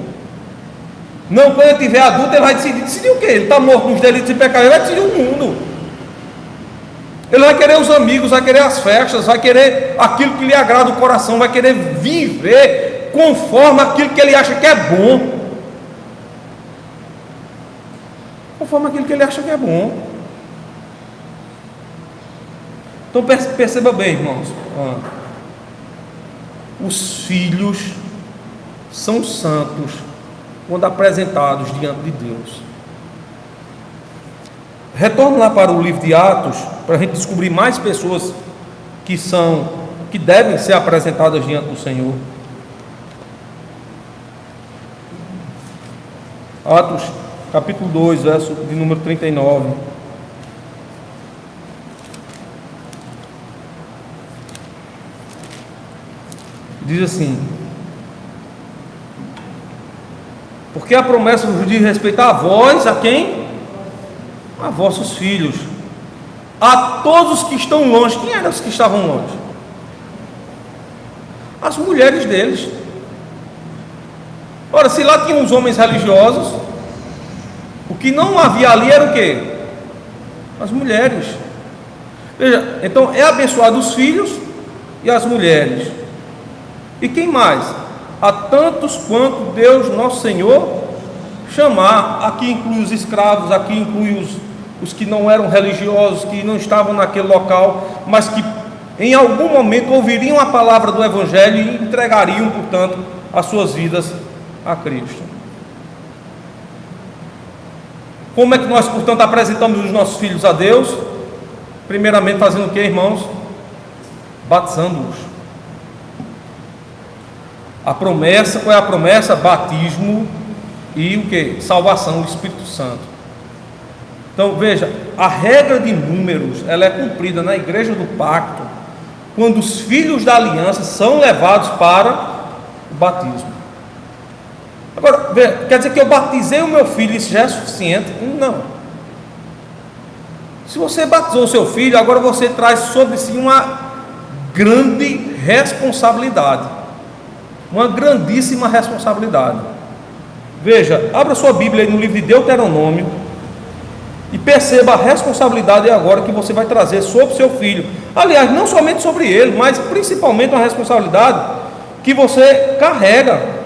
Não, quando ele tiver adulto, ele vai decidir o quê? Ele está morto nos delitos e pecados, ele vai decidir o mundo. Ele vai querer os amigos, vai querer as festas, vai querer aquilo que lhe agrada o coração, vai querer viver conforme aquilo que ele acha que é bom. Conforme aquilo que ele acha que é bom. Então perceba bem, irmãos. Os filhos são santos quando apresentados diante de Deus. Retorno lá para o livro de Atos, para a gente descobrir mais pessoas que devem ser apresentadas diante do Senhor. Atos, capítulo 2, verso de número 39. Diz assim: porque a promessa vos diz respeito a vós, a quem? A vossos filhos, a todos os que estão longe. Quem eram os que estavam longe? As mulheres deles. Ora, se lá tinham os homens religiosos, o que não havia ali era o quê? As mulheres. Veja, então é abençoado os filhos e as mulheres. E quem mais? A tantos quanto Deus nosso Senhor chamar. Aqui inclui os escravos, aqui inclui os que não eram religiosos, que não estavam naquele local, mas que em algum momento ouviriam a palavra do Evangelho e entregariam, portanto, as suas vidas a Cristo. Como é que nós, portanto, apresentamos os nossos filhos a Deus? Primeiramente fazendo o que, irmãos? Batizando-os. A promessa, qual é a promessa? Batismo e o que? Salvação, o Espírito Santo. Então veja, a regra de números, ela é cumprida na igreja do pacto, quando os filhos da aliança são levados para o batismo. Agora, veja, quer dizer que eu batizei o meu filho, isso já é suficiente? Não. Se você batizou o seu filho, agora você traz sobre si uma grande responsabilidade, uma grandíssima responsabilidade. Veja, abra sua Bíblia aí no livro de Deuteronômio e perceba a responsabilidade agora que você vai trazer sobre seu filho. Aliás, não somente sobre ele, mas principalmente uma responsabilidade que você carrega.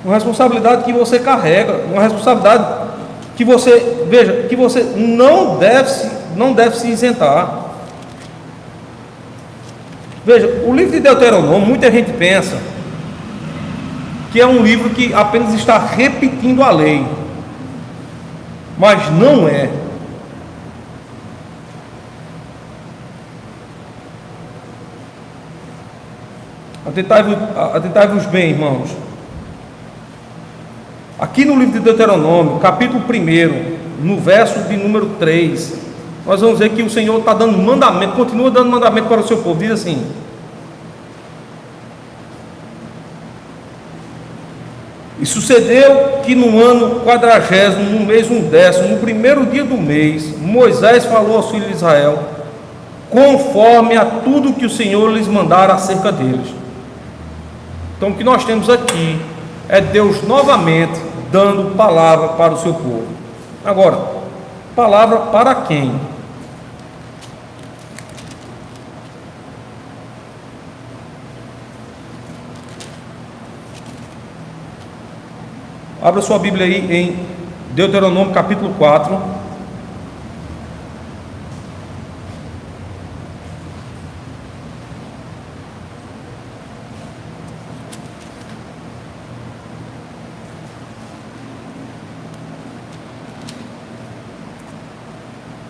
Uma responsabilidade que você carrega, uma responsabilidade que você, veja, que você não deve se isentar. Veja, o livro de Deuteronômio, muita gente pensa que é um livro que apenas está repetindo a lei, mas não é. Atentai-vos bem, irmãos. Aqui no livro de Deuteronômio, capítulo 1, no verso de número 3, nós vamos ver que o Senhor está dando mandamento, continua dando mandamento para o seu povo. Diz assim: e sucedeu que no ano 40º, no mês 10º, no primeiro dia do mês, Moisés falou aos filhos de Israel, conforme a tudo que o Senhor lhes mandara acerca deles. Então o que nós temos aqui é Deus novamente dando palavra para o seu povo. Agora, palavra para quem? Abra sua Bíblia aí em Deuteronômio capítulo 4.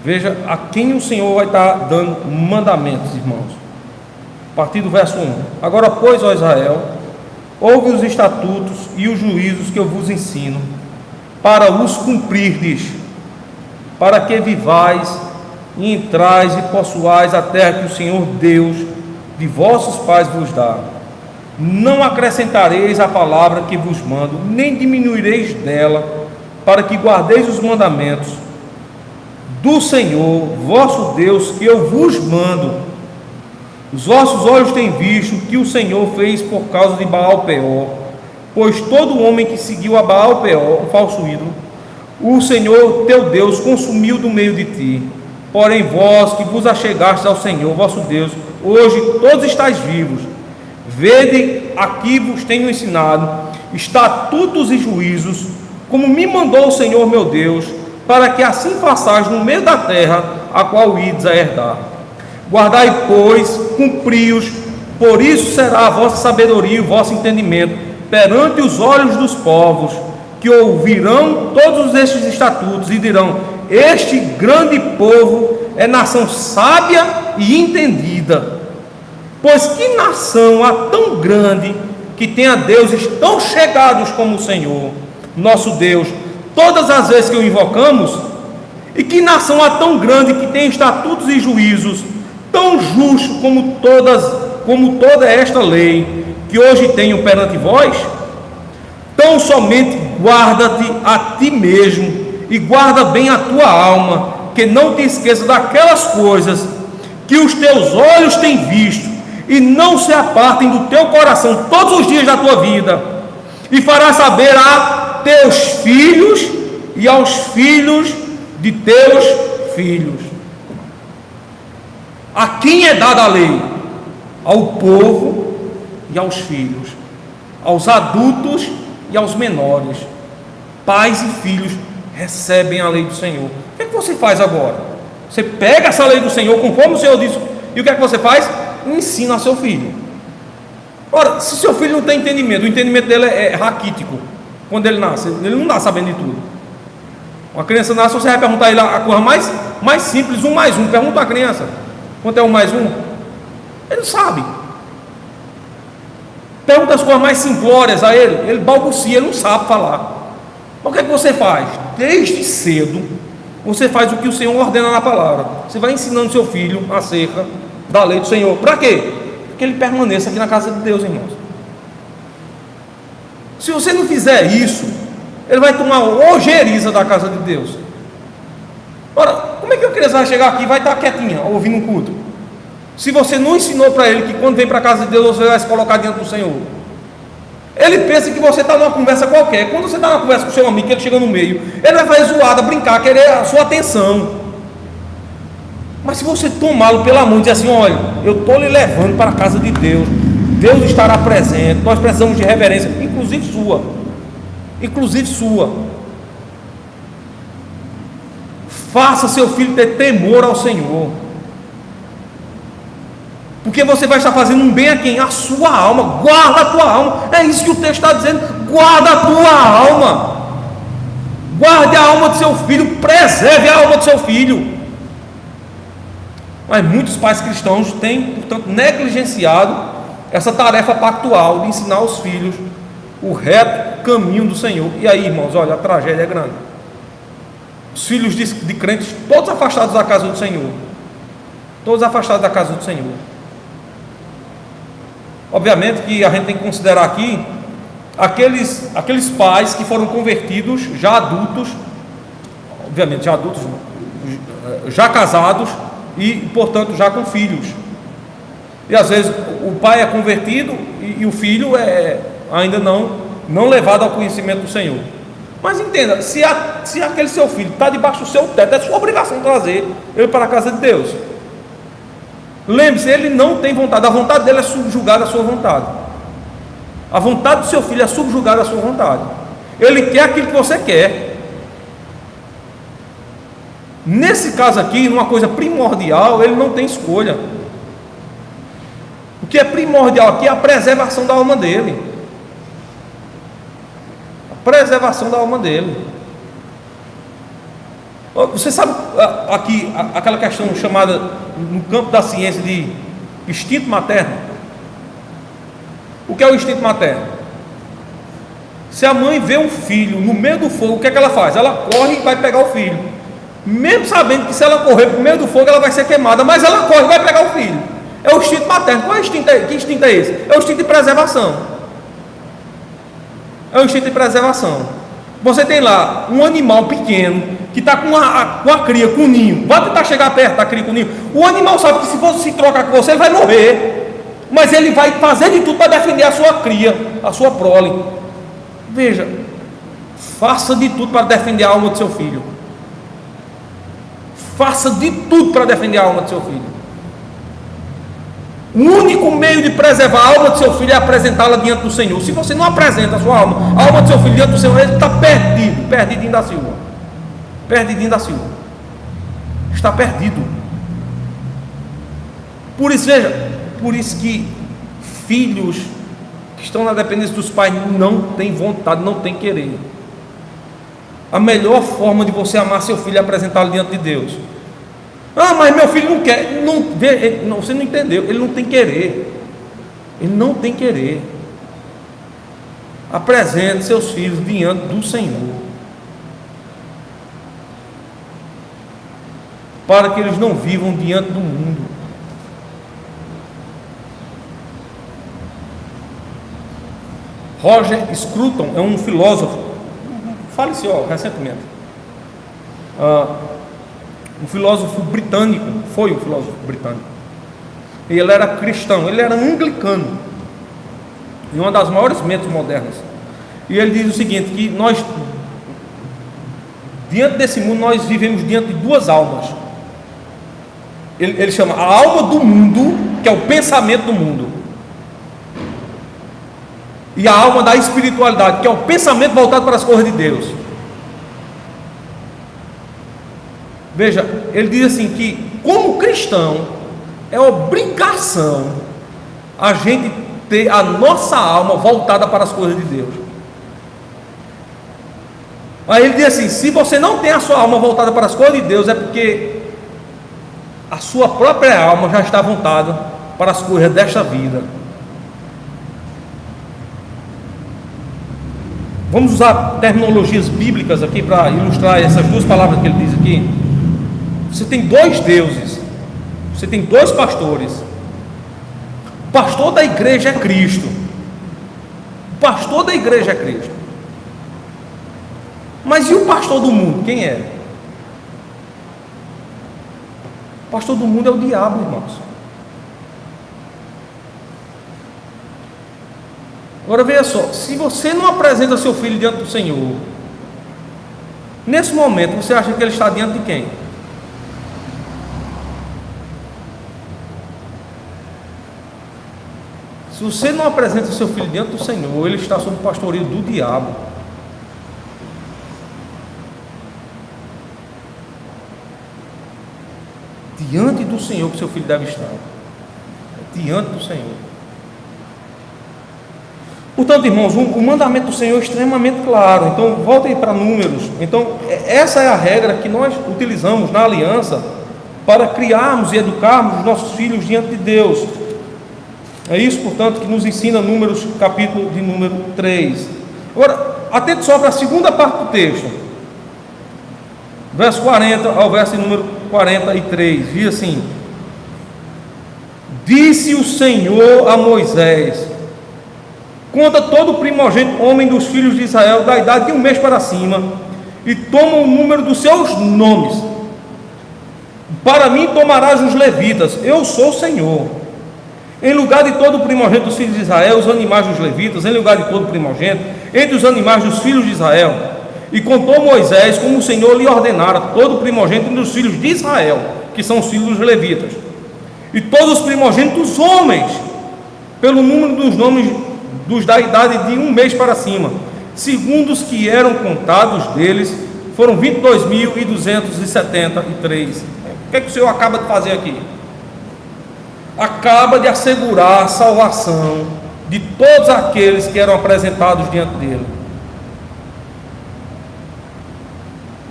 Veja a quem o Senhor vai estar dando mandamentos, irmãos. A partir do verso 1. Agora, pois, ó Israel, ouve os estatutos e os juízos que eu vos ensino, para os cumprirdes, para que vivais e entrais e possuais a terra que o Senhor Deus de vossos pais vos dá. Não acrescentareis a palavra que vos mando, nem diminuireis dela, para que guardeis os mandamentos, do Senhor vosso Deus que eu vos mando. Os vossos olhos têm visto que o Senhor fez por causa de Baal-peor, pois todo homem que seguiu a Baal-peor, o falso ídolo, o Senhor teu Deus consumiu do meio de ti. Porém vós que vos achegastes ao Senhor vosso Deus, hoje todos estáis vivos. Vede, aqui vos tenho ensinado estatutos e juízos, como me mandou o Senhor meu Deus, para que assim façais no meio da terra, a qual ides a herdar. Guardai, pois, cumpri-os, por isso será a vossa sabedoria e o vosso entendimento perante os olhos dos povos, que ouvirão todos estes estatutos e dirão: este grande povo é nação sábia e entendida. Pois que nação há tão grande, que tenha deuses tão chegados como o Senhor, nosso Deus, todas as vezes que o invocamos? E que nação há tão grande, que tem estatutos e juízos tão justos como toda esta lei que hoje tenho perante vós? Tão somente guarda-te a ti mesmo e guarda bem a tua alma, que não te esqueça daquelas coisas que os teus olhos têm visto, e não se apartem do teu coração todos os dias da tua vida, e farás saber a teus filhos e aos filhos de teus filhos. A quem é dada a lei? Ao povo e aos filhos, aos adultos e aos menores. Pais e filhos recebem a lei do Senhor. O que é que você faz agora? Você pega essa lei do Senhor, conforme o Senhor disse, e o que é que você faz? Ensina a seu filho. Ora, se seu filho não tem entendimento, o entendimento dele é raquítico. Quando ele nasce, ele não nasce sabendo de tudo. Uma criança nasce, você vai perguntar a ele a coisa mais simples, 1 mais 1. Pergunta à criança: quanto é 1 mais 1? Ele não sabe. Pergunta as coisas mais simplórias a ele, ele balbucia, ele não sabe falar. Mas o que é que você faz? Desde cedo, você faz o que o Senhor ordena na palavra. Você vai ensinando seu filho acerca da lei do Senhor. Para quê? Para que ele permaneça aqui na casa de Deus, irmãos. Se você não fizer isso, ele vai tomar ojeriza da casa de Deus. Ora, como é que a criança vai chegar aqui e vai estar quietinha, ouvindo um culto? Se você não ensinou para ele que quando vem para a casa de Deus, você vai se colocar diante do Senhor. Ele pensa que você está numa conversa qualquer. Quando você está numa conversa com o seu amigo, que ele chega no meio, ele vai fazer zoada, brincar, querer a sua atenção. Mas se você tomá-lo pela mão e dizer assim: olha, eu estou lhe levando para a casa de Deus, Deus estará presente, nós precisamos de reverência, inclusive sua. Faça seu filho ter temor ao Senhor, porque você vai estar fazendo um bem a quem? A sua alma. Guarda a tua alma. É isso que o texto está dizendo. Guarda a tua alma. Guarde a alma do seu filho. Preserve a alma do seu filho. Mas muitos pais cristãos têm, portanto, negligenciado essa tarefa pactual de ensinar aos filhos o reto caminho do Senhor. E aí, irmãos, olha, a tragédia é grande. Os filhos de crentes, todos afastados da casa do Senhor. Todos afastados da casa do Senhor. Obviamente que a gente tem que considerar aqui aqueles pais que foram convertidos já adultos, obviamente já adultos, já casados e, portanto, já com filhos. E às vezes o pai é convertido e o filho é ainda não levado ao conhecimento do Senhor. Mas entenda, se aquele seu filho está debaixo do seu teto, é sua obrigação trazer ele para a casa de Deus. Lembre-se, ele não tem vontade, a vontade dele é subjugada à sua vontade. A vontade do seu filho é subjugada à sua vontade. Ele quer aquilo que você quer. Nesse caso aqui, numa coisa primordial, ele não tem escolha. O que é primordial aqui é a preservação da alma dele. A preservação da alma dele. Você sabe aqui aquela questão chamada no campo da ciência de instinto materno? O que é o instinto materno? Se a mãe vê um filho no meio do fogo, o que é que ela faz? Ela corre e vai pegar o filho, mesmo sabendo que se ela correr para o meio do fogo ela vai ser queimada, mas ela corre e vai pegar o filho. É o instinto materno. Qual é o instinto? Que instinto é esse? É o instinto de preservação. É o instinto de preservação. Você tem lá um animal pequeno que está com a cria, com o ninho, vai tentar chegar perto da cria com o ninho, o animal sabe que se você se trocar com você, ele vai morrer, mas ele vai fazer de tudo para defender a sua cria, a sua prole. Veja, faça de tudo para defender a alma do seu filho. Faça de tudo para defender a alma do seu filho. O único meio de preservar a alma do seu filho é apresentá-la diante do Senhor. Se você não apresenta a sua alma, a alma do seu filho diante do Senhor, ele está perdido, perdidinho da Silva. Perdidinho da Silva. Está perdido. Por isso, veja, por isso que filhos que estão na dependência dos pais não têm vontade, não têm querer. A melhor forma de você amar seu filho é apresentá-lo diante de Deus. Ah, mas meu filho não quer. Não, você não entendeu. Ele não tem querer. Ele não tem querer. Apresente seus filhos diante do Senhor, para que eles não vivam diante do mundo. Roger Scruton é um filósofo, faleceu recentemente, um filósofo britânico, foi um filósofo britânico, e ele era cristão, ele era anglicano, e uma das maiores mentes modernas, e ele diz o seguinte, que nós, diante desse mundo, nós vivemos diante de duas almas. Ele chama a alma do mundo, que é o pensamento do mundo, e a alma da espiritualidade, que é o pensamento voltado para as coisas de Deus. Veja, ele diz assim que, como cristão, é obrigação a gente ter a nossa alma voltada para as coisas de Deus. Aí ele diz assim, se você não tem a sua alma voltada para as coisas de Deus, é porque a sua própria alma já está voltada para as coisas desta vida. Vamos usar terminologias bíblicas aqui para ilustrar essas duas palavras que ele diz aqui. Você tem dois deuses, você tem dois pastores. O pastor da igreja é Cristo. O pastor da igreja é Cristo. Mas e o pastor do mundo? Quem é? O pastor do mundo é o diabo, irmãos. Agora veja só, se você não apresenta seu filho diante do Senhor, nesse momento você acha que ele está diante de quem? Se você não apresenta seu filho diante do Senhor, ele está sob o pastoreio do diabo. Diante do Senhor que seu filho deve estar. Diante do Senhor. Portanto, irmãos, o mandamento do Senhor é extremamente claro. Então, voltem para Números. Então, essa é a regra que nós utilizamos na aliança para criarmos e educarmos os nossos filhos diante de Deus. É isso, portanto, que nos ensina Números, capítulo de número 3. Agora, atente só para a segunda parte do texto. Verso 40 ao verso número 43. Diz assim: disse o Senhor a Moisés: conta todo o primogênito homem dos filhos de Israel, da idade de 1 mês para cima, e toma o número dos seus nomes. Para mim tomarás os levitas, eu sou o Senhor. Em lugar de todo o primogênito dos filhos de Israel, os animais dos levitas, em lugar de todo o primogênito, entre os animais dos filhos de Israel. E contou Moisés, como o Senhor lhe ordenara, todo o primogênito dos filhos de Israel, que são os filhos dos levitas, e todos os primogênitos homens, pelo número dos nomes dos da idade de 1 mês para cima, segundo os que eram contados deles, foram 22.273. O que é que o Senhor acaba de fazer aqui? Acaba de assegurar a salvação de todos aqueles que eram apresentados diante dele.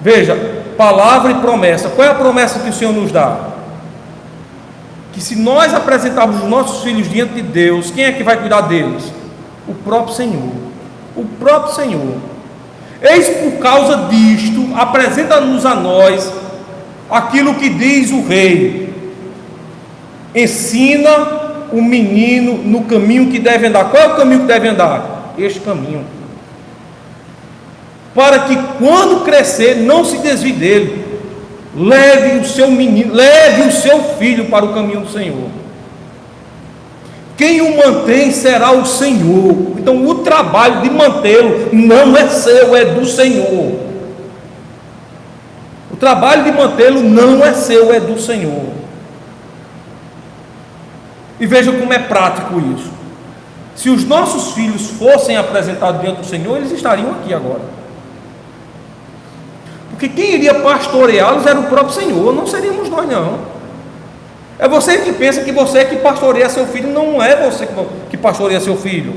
Veja, palavra e promessa. Qual é a promessa que o Senhor nos dá? Que se nós apresentarmos os nossos filhos diante de Deus, quem é que vai cuidar deles? O próprio Senhor. O próprio Senhor. Eis por causa disto, apresenta-nos a nós aquilo que diz o rei: ensina o menino no caminho que deve andar. Qual é o caminho que deve andar? Este caminho. para que quando crescer não se desvie dele. Leve o seu menino, leve o seu filho para o caminho do Senhor. Quem o mantém será o Senhor. Então o trabalho de mantê-lo não é seu, é do Senhor. O trabalho de mantê-lo não é seu, é do Senhor. E veja como é prático isso. Se os nossos filhos fossem apresentados diante do Senhor, eles estariam aqui agora. Porque quem iria pastoreá-los era o próprio Senhor, não seríamos nós não. É você que pensa que você é que pastoreia seu filho, não é você que pastoreia seu filho.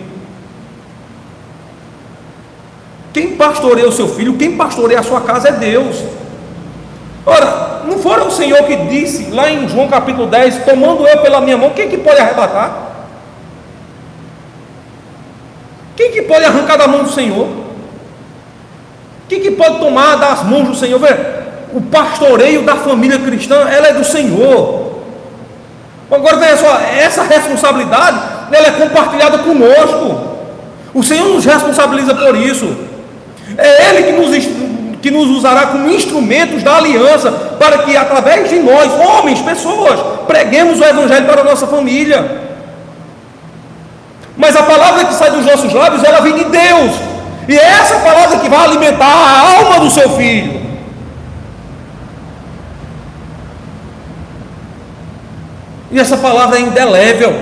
Quem pastoreia o seu filho, quem pastoreia a sua casa é Deus. Ora, não foi o Senhor que disse lá em João capítulo 10, tomando eu pela minha mão, quem que pode arrebatar? Quem que pode arrancar da mão do Senhor? Quem que pode tomar das mãos do Senhor? O pastoreio da família cristã, ela é do Senhor. Agora veja só, essa responsabilidade, ela é compartilhada conosco. O Senhor nos responsabiliza por isso. É Ele que nos usará como instrumentos da aliança, para que através de nós, homens, pessoas, preguemos o Evangelho para a nossa família. Mas a palavra que sai dos nossos lábios, ela vem de Deus. E é essa palavra que vai alimentar a alma do seu filho. E essa palavra é indelével.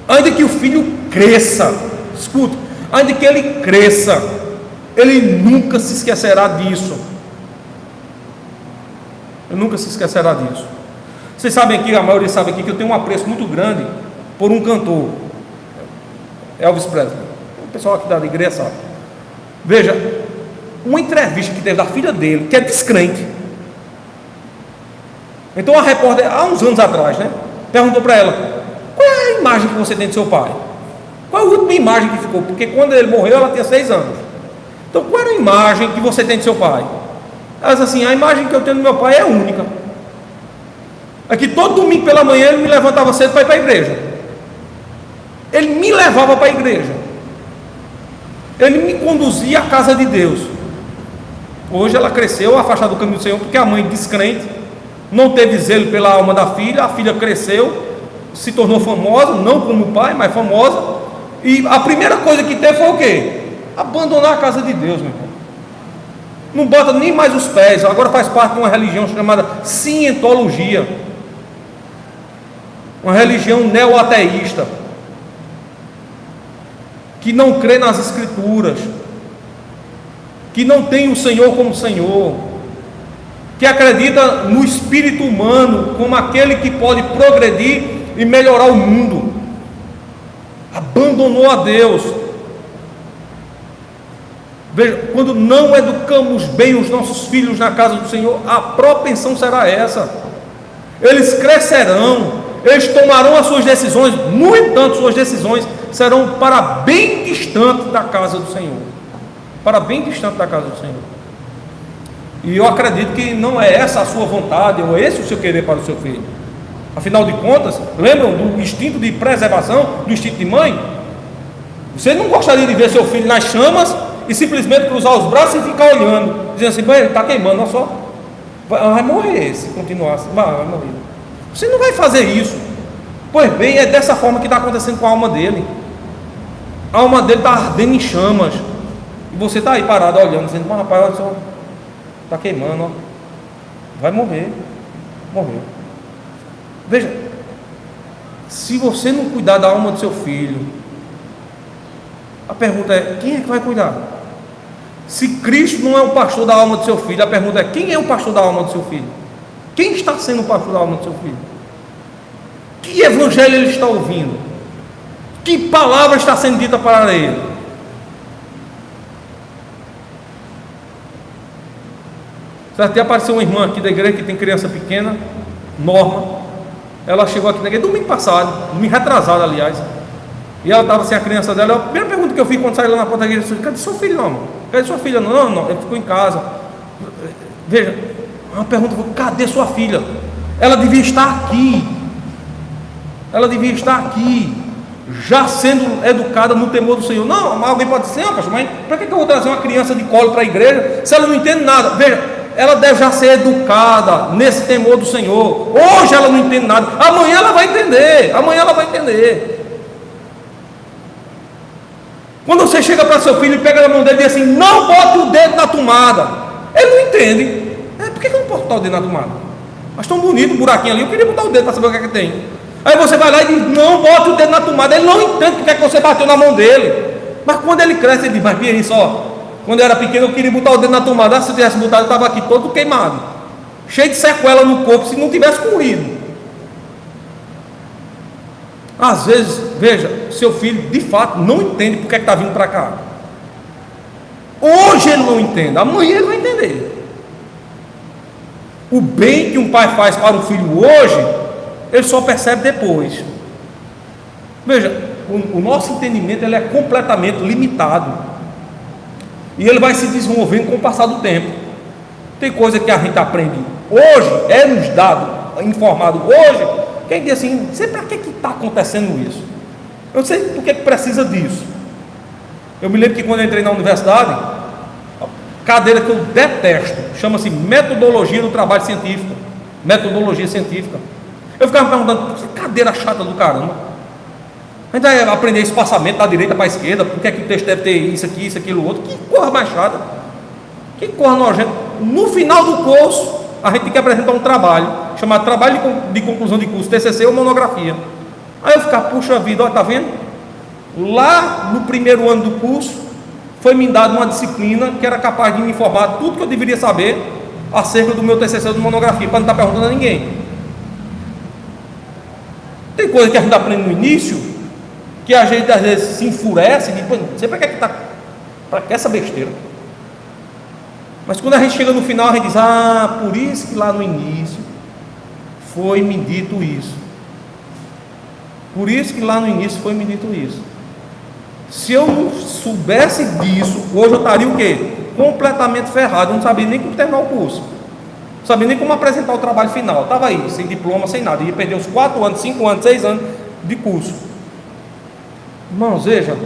Ainda que o filho cresça, escuta, ainda que ele cresça, ele nunca se esquecerá disso. Ele nunca se esquecerá disso. Vocês sabem aqui, a maioria sabe aqui, que eu tenho um apreço muito grande por um cantor, Elvis Presley. O pessoal aqui da igreja sabe. Veja, uma entrevista que teve da filha dele, que é descrente. Então a repórter, há uns anos atrás, perguntou para ela: qual é a imagem que você tem do seu pai? Qual é a última imagem que ficou? Porque quando ele morreu ela tinha 6 anos. Então qual era a imagem que você tem do seu pai? Ela disse assim: a imagem que eu tenho do meu pai é única. É que todo domingo pela manhã ele me levantava cedo para ir para a igreja. Ele me levava para a igreja. Ele me conduzia à casa de Deus. Hoje ela cresceu afastada do caminho do Senhor, porque a mãe descrente não teve zelo pela alma da filha. A filha cresceu, se tornou famosa, não como o pai, mas famosa. E a primeira coisa que teve foi o quê? Abandonar a casa de Deus, meu irmão. Não bota nem mais os pés. Agora faz parte de uma religião chamada cientologia, uma religião neo-ateísta, que não crê nas escrituras, que não tem o Senhor como Senhor, que acredita no espírito humano como aquele que pode progredir e melhorar o mundo. Abandonou a Deus. Veja, quando não educamos bem os nossos filhos na casa do Senhor, a propensão será essa. Eles crescerão, eles tomarão as suas decisões, no entanto, suas decisões serão para bem distante da casa do Senhor. Para bem distante da casa do Senhor. E eu acredito que não é essa a sua vontade, ou esse o seu querer para o seu filho. Afinal de contas, lembram do instinto de preservação, do instinto de mãe? Você não gostaria de ver seu filho nas chamas e simplesmente cruzar os braços e ficar olhando, dizendo assim: ele está queimando, olha só, vai morrer se continuar assim, vai morrer. Você não vai fazer isso. Pois bem, é dessa forma que está acontecendo com a alma dele. A alma dele está ardendo em chamas, e você está aí parado olhando, dizendo: rapaz, olha só, está queimando, ó. Vai morrer. Morreu. Veja, se você não cuidar da alma do seu filho, a pergunta é: quem é que vai cuidar? Se Cristo não é o pastor da alma do seu filho, a pergunta é: quem é o pastor da alma do seu filho? Quem está sendo o pastor da alma do seu filho? Que evangelho ele está ouvindo? Que palavra está sendo dita para ele? Certo? Apareceu uma irmã aqui da igreja que tem criança pequena, Norma. Ela chegou aqui na igreja domingo passado, domingo retrasado, aliás. E ela estava sem a criança dela. A primeira pergunta que eu fiz quando saí lá na porta da igreja: cadê sua filha, Norma? Cadê sua filha? Não, ele ficou em casa. Veja, uma pergunta: cadê sua filha? Ela devia estar aqui. Ela devia estar aqui, já sendo educada no temor do Senhor. Não, alguém pode dizer, pastor, mas para que eu vou trazer uma criança de colo para a igreja se ela não entende nada? Veja, ela deve já ser educada nesse temor do Senhor. Hoje ela não entende nada, amanhã ela vai entender. Quando você chega para seu filho e pega na mão dele e diz assim, não bote o dedo na tomada, ele não entende. Por que eu não posso botar o dedo na tomada? Mas tão bonito o buraquinho ali, eu queria botar o dedo para saber o que é que tem. Aí você vai lá e diz, não bote o dedo na tomada. Ele não entende porque é que você bateu na mão dele. Mas quando ele cresce, ele diz, mas Pierre, só, quando eu era pequeno eu queria botar o dedo na tomada. Se eu tivesse botado, eu estava aqui todo queimado, cheio de sequela no corpo, se não tivesse corrido. Às vezes, veja, seu filho de fato não entende porque é que está vindo para cá. Hoje ele não entende, amanhã ele vai entender. O bem que um pai faz para um filho hoje, ele só percebe depois. Veja, o nosso entendimento ele é completamente limitado. E ele vai se desenvolvendo com o passar do tempo. Tem coisa que a gente aprende hoje, é nos dado, informado hoje. Quem diz assim, não sei para que está acontecendo isso. Eu não sei por que precisa disso. Eu me lembro que quando eu entrei na universidade, a cadeira que eu detesto, chama-se metodologia do trabalho científico. Metodologia científica. Eu ficava me perguntando, que cadeira chata do caramba. A gente vai aprender espaçamento da direita para a esquerda, porque é que o texto deve ter isso aqui, isso, aquilo, outro. Que coisa mais chata. Que coisa nojenta. No final do curso, a gente tem que apresentar um trabalho, chamado trabalho de conclusão de curso, TCC ou monografia. Aí eu ficava, puxa vida, olha, tá vendo? Lá no primeiro ano do curso, foi me dada uma disciplina que era capaz de me informar tudo que eu deveria saber acerca do meu TCC ou de monografia, para não estar perguntando a ninguém. Tem coisa que a gente aprende no início, que a gente às vezes se enfurece e diz, não sei para que está, para que essa besteira. Mas quando a gente chega no final, a gente diz, por isso que lá no início foi me dito isso. Por isso que lá no início foi me dito isso. Se eu não soubesse disso, hoje eu estaria o quê? Completamente ferrado. Eu não sabia nem como terminar o curso. Não sabia nem como apresentar o trabalho final. Estava aí, sem diploma, sem nada. Ia perder os 4 anos, 5 anos, 6 anos de curso. Irmãos, veja,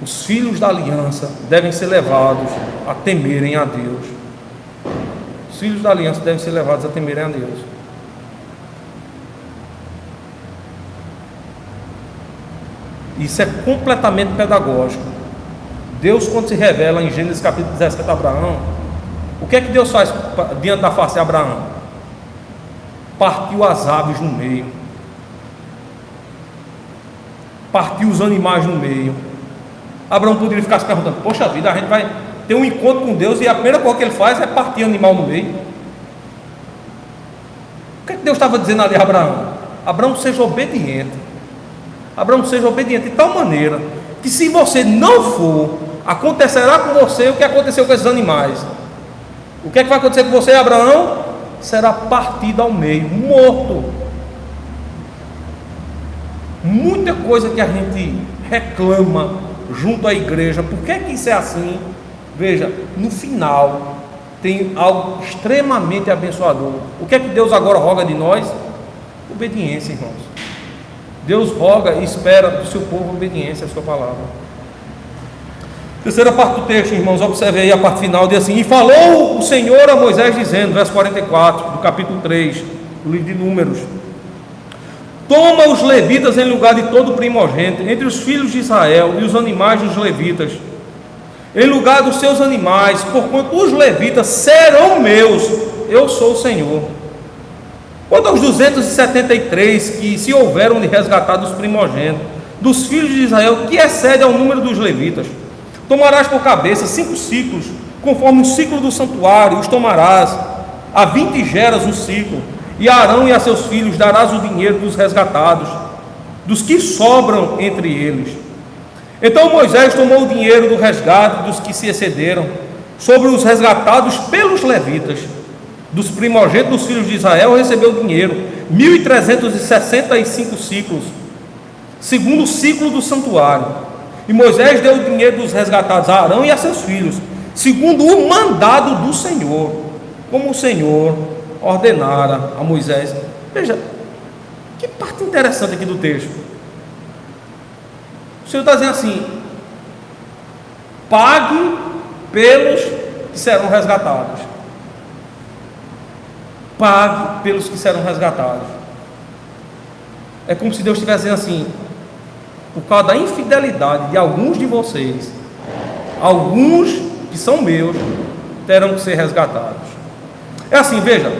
os filhos da aliança devem ser levados a temerem a Deus. Os filhos da aliança devem ser levados a temerem a Deus. Isso é completamente pedagógico. Deus, quando se revela em Gênesis capítulo 17 a Abraão, o que é que Deus faz diante da face de Abraão? Partiu as aves no meio, partiu os animais no meio. Abraão poderia ficar se perguntando, poxa vida, a gente vai ter um encontro com Deus e a primeira coisa que ele faz é partir animal no meio. O que é que Deus estava dizendo ali a Abraão? Abraão, seja obediente. Abraão, seja obediente de tal maneira que se você não for, acontecerá com você o que aconteceu com esses animais. O que é que vai acontecer com você, Abraão? Será partido ao meio, morto. Muita coisa que a gente reclama junto à igreja, por que é que isso é assim? Veja, no final tem algo extremamente abençoador. O que é que Deus agora roga de nós? Obediência, irmãos. Deus roga e espera do seu povo obediência à sua palavra. Terceira parte do texto, irmãos, observe aí a parte final, diz assim: e falou o Senhor a Moisés dizendo, verso 44 do capítulo 3 do livro de Números: toma os levitas em lugar de todo primogênito entre os filhos de Israel e os animais dos levitas, em lugar dos seus animais, porquanto os levitas serão meus, eu sou o Senhor. Quanto aos 273 que se houveram de resgatar dos primogênitos, dos filhos de Israel, que excede ao número dos levitas, tomarás por cabeça 5 ciclos, conforme o ciclo do santuário, os tomarás, a 20 geras um ciclo, e a Arão e a seus filhos darás o dinheiro dos resgatados, dos que sobram entre eles. Então Moisés tomou o dinheiro do resgate dos que se excederam, sobre os resgatados pelos levitas. Dos primogênitos dos filhos de Israel recebeu o dinheiro, 1.365 ciclos, segundo o ciclo do santuário. E Moisés deu o dinheiro dos resgatados a Arão e a seus filhos, segundo o mandado do Senhor, como o Senhor ordenara a Moisés. Veja, que parte interessante aqui do texto. O Senhor está dizendo assim: pague pelos que serão resgatados. Pague pelos que serão resgatados. É como se Deus estivesse dizendo assim: por causa da infidelidade de alguns de vocês, alguns que são meus terão que ser resgatados. É assim, veja,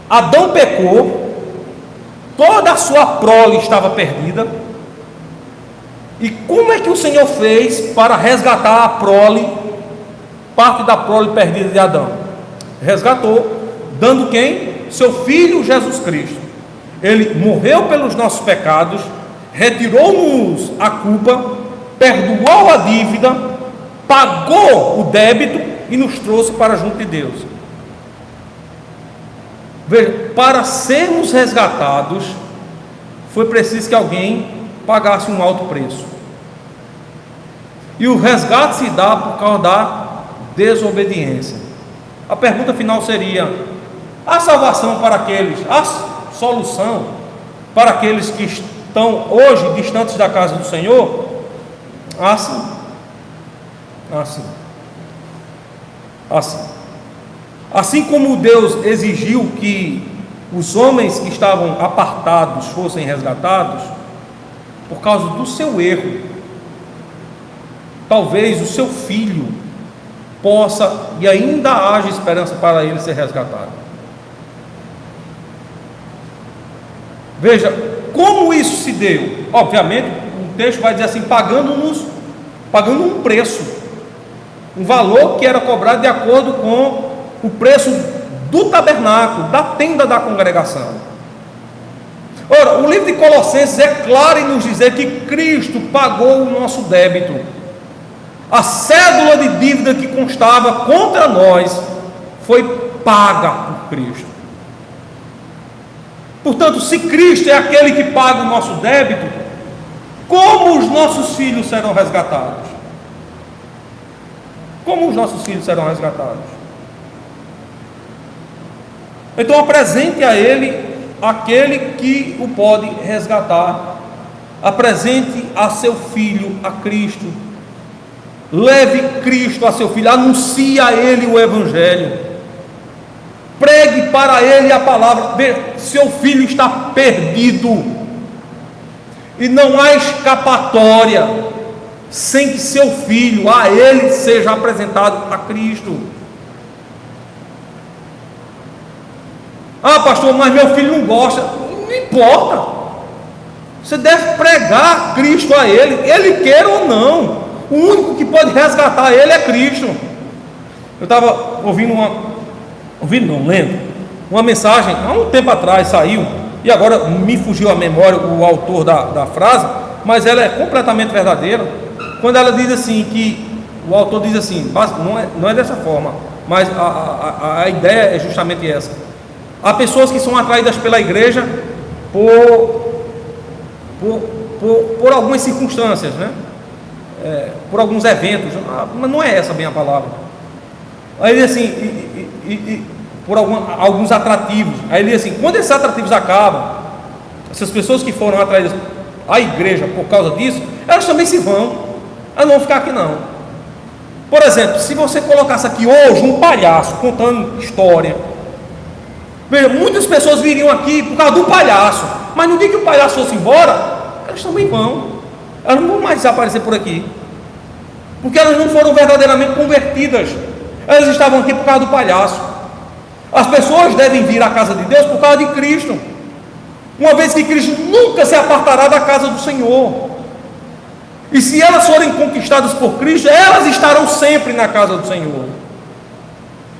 Adão pecou, toda a sua prole estava perdida. E como é que o Senhor fez para resgatar a prole, parte da prole perdida de Adão? Resgatou, dando quem? Seu Filho Jesus Cristo. Ele morreu pelos nossos pecados, retirou-nos a culpa, perdoou a dívida, pagou o débito e nos trouxe para junto de Deus. Veja, para sermos resgatados, foi preciso que alguém pagasse um alto preço. E o resgate se dá por causa da desobediência. A pergunta final seria: a salvação para aqueles, a solução para aqueles que estão hoje distantes da casa do Senhor? Assim. Assim como Deus exigiu que os homens que estavam apartados fossem resgatados, por causa do seu erro, talvez o seu filho possa, e ainda haja esperança para ele ser resgatado. Veja, como isso se deu? Obviamente, o texto vai dizer assim: pagando um preço, um valor que era cobrado de acordo com o preço do tabernáculo, da tenda da congregação. Ora, o livro de Colossenses é claro em nos dizer que Cristo pagou o nosso débito. A cédula de dívida que constava contra nós foi paga por Cristo. Portanto, se Cristo é aquele que paga o nosso débito, como os nossos filhos serão resgatados? Como os nossos filhos serão resgatados? Então apresente a Ele aquele que o pode resgatar. Apresente a seu filho a Cristo. Leve Cristo a seu filho, anuncie a ele o Evangelho, pregue para ele a palavra. Seu filho está perdido, e não há escapatória sem que seu filho, a ele, seja apresentado a Cristo. Ah, pastor, mas meu filho não gosta. Não importa, você deve pregar Cristo a ele queira ou não. O único que pode resgatar ele é Cristo. Eu estava lendo uma mensagem, há um tempo atrás saiu, e agora me fugiu à memória o autor da frase, mas ela é completamente verdadeira, quando ela diz assim, que o autor diz assim, não é dessa forma, mas a ideia é justamente essa: há pessoas que são atraídas pela igreja por algumas circunstâncias, né? Por alguns eventos, mas não é essa bem a palavra. Aí ele diz assim, por alguns atrativos. Aí ele diz assim: quando esses atrativos acabam, essas pessoas que foram atraídas à igreja por causa disso, elas também se vão, elas não vão ficar aqui não. Por exemplo, se você colocasse aqui hoje um palhaço contando história, veja, muitas pessoas viriam aqui por causa do palhaço, mas no dia que o palhaço fosse embora, elas também vão. Elas não vão mais desaparecer por aqui, porque elas não foram verdadeiramente convertidas. Elas estavam aqui por causa do palhaço. As pessoas devem vir à casa de Deus por causa de Cristo, uma vez que Cristo nunca se apartará da casa do Senhor. E se elas forem conquistadas por Cristo, elas estarão sempre na casa do Senhor.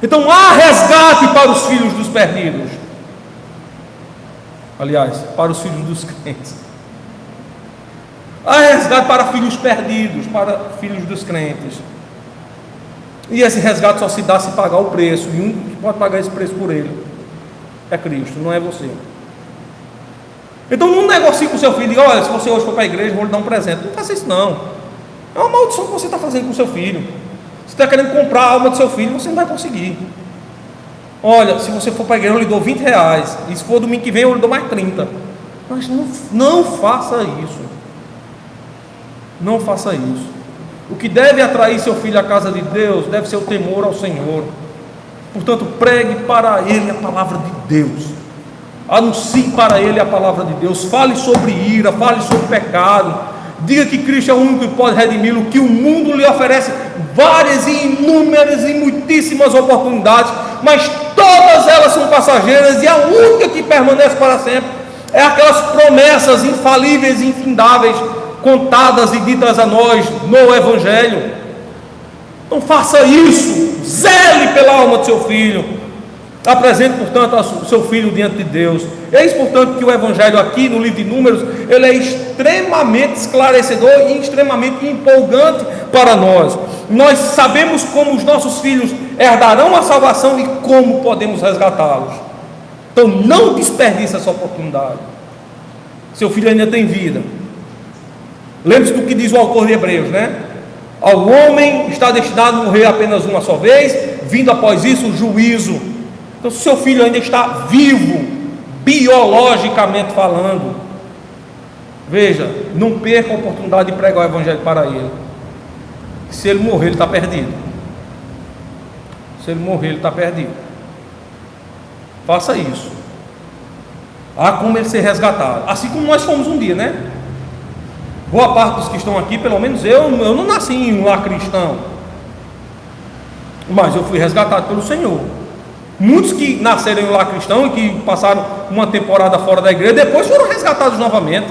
Então há resgate para os filhos dos perdidos, aliás, para os filhos dos crentes. Há resgate para filhos perdidos, para filhos dos crentes. E esse resgate só se dá se pagar o preço. E um que pode pagar esse preço por ele é Cristo, não é você. Então não negocie com o seu filho. Diga: olha, se você hoje for para a igreja, eu vou lhe dar um presente. Não faça isso não. É uma maldição que você está fazendo com o seu filho. Você está querendo comprar a alma do seu filho, você não vai conseguir. Olha, se você for para a igreja, eu lhe dou R$20. E se for domingo que vem, eu lhe dou mais 30. Mas não faça isso. Não faça isso. O que deve atrair seu filho à casa de Deus deve ser o temor ao Senhor. Portanto, pregue para ele a palavra de Deus. Anuncie para ele a palavra de Deus. Fale sobre ira, fale sobre pecado. Diga que Cristo é o único que pode redimi-lo, que o mundo lhe oferece várias e inúmeras e muitíssimas oportunidades, mas todas elas são passageiras, e a única que permanece para sempre é aquelas promessas infalíveis e infindáveis, contadas e ditas a nós no Evangelho. Não faça isso. Zele pela alma do seu filho. Apresente, portanto, o seu filho diante de Deus. Eis, portanto, que o Evangelho aqui no livro de Números, ele é extremamente esclarecedor e extremamente empolgante para nós. Nós sabemos como os nossos filhos herdarão a salvação e como podemos resgatá-los. Então não desperdice essa oportunidade. Seu filho ainda tem vida. Lembre-se do que diz o autor de Hebreus, né? Ao homem está destinado a morrer apenas uma só vez, vindo após isso o juízo. Então, se seu filho ainda está vivo, biologicamente falando, veja, não perca a oportunidade de pregar o Evangelho para ele. Se ele morrer, ele está perdido. Se ele morrer, ele está perdido. Faça isso. Há como ele ser resgatado, assim como nós fomos um dia, né? Boa parte dos que estão aqui, pelo menos eu não nasci em um lar cristão, mas eu fui resgatado pelo Senhor. Muitos que nasceram em um lar cristão e que passaram uma temporada fora da igreja, depois foram resgatados novamente,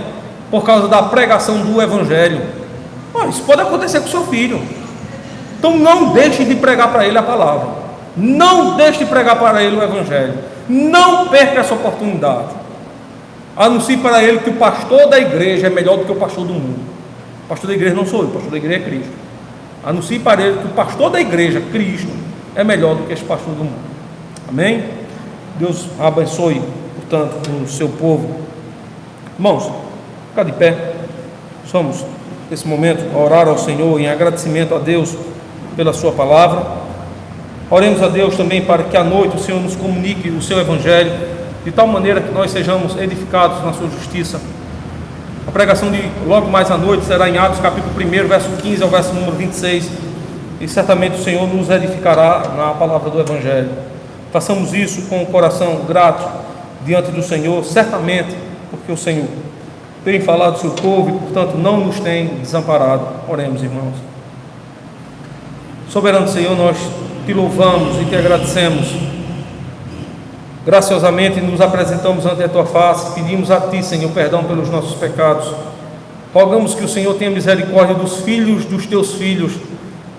por causa da pregação do Evangelho. Isso pode acontecer com seu filho. Então não deixe de pregar para ele a palavra, não deixe de pregar para ele o Evangelho, não perca essa oportunidade. Anuncie para ele que o pastor da igreja é melhor do que o pastor do mundo. O pastor da igreja não sou eu, o pastor da igreja é Cristo. Anuncie para ele que o pastor da igreja, Cristo, é melhor do que esse pastor do mundo. Amém? Deus abençoe, portanto, o seu povo. Irmãos, ficar de pé. Somos, nesse momento, a orar ao Senhor em agradecimento a Deus pela sua palavra. Oremos a Deus também para que à noite o Senhor nos comunique o seu Evangelho, de tal maneira que nós sejamos edificados na sua justiça. A pregação de logo mais à noite será em Atos capítulo 1, verso 15 ao verso número 26, e certamente o Senhor nos edificará na palavra do Evangelho. Façamos isso com o coração grato diante do Senhor, certamente, porque o Senhor tem falado do seu povo e, portanto, não nos tem desamparado. Oremos, irmãos. Soberano Senhor, nós te louvamos e te agradecemos. Graciosamente nos apresentamos ante a tua face, pedimos a ti, Senhor, perdão pelos nossos pecados. Rogamos que o Senhor tenha misericórdia dos filhos dos teus filhos,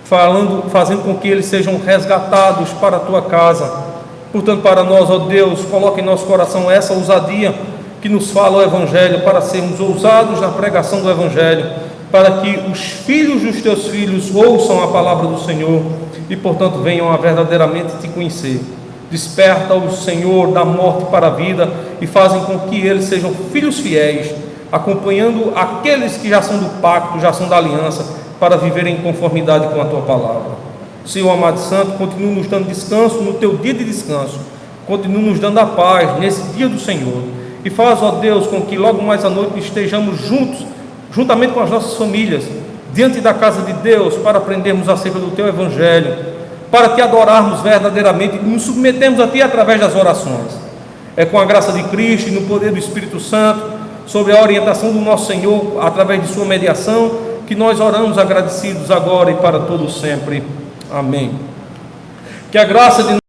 fazendo com que eles sejam resgatados para a tua casa. Portanto, para nós, ó Deus, coloque em nosso coração essa ousadia que nos fala o Evangelho, para sermos ousados na pregação do Evangelho, para que os filhos dos teus filhos ouçam a palavra do Senhor e, portanto, venham a verdadeiramente te conhecer. Desperta o Senhor da morte para a vida e fazem com que eles sejam filhos fiéis, acompanhando aqueles que já são do pacto, já são da aliança, para viverem em conformidade com a tua palavra. Senhor amado Santo, continua nos dando descanso no teu dia de descanso, continua nos dando a paz nesse dia do Senhor, e faz, ó Deus, com que logo mais à noite estejamos juntos, juntamente com as nossas famílias, diante da casa de Deus, para aprendermos acerca do teu Evangelho, para te adorarmos verdadeiramente e nos submetemos a ti através das orações. É com a graça de Cristo e no poder do Espírito Santo, sob a orientação do nosso Senhor, através de sua mediação, que nós oramos agradecidos agora e para todos sempre. Amém. Que a graça de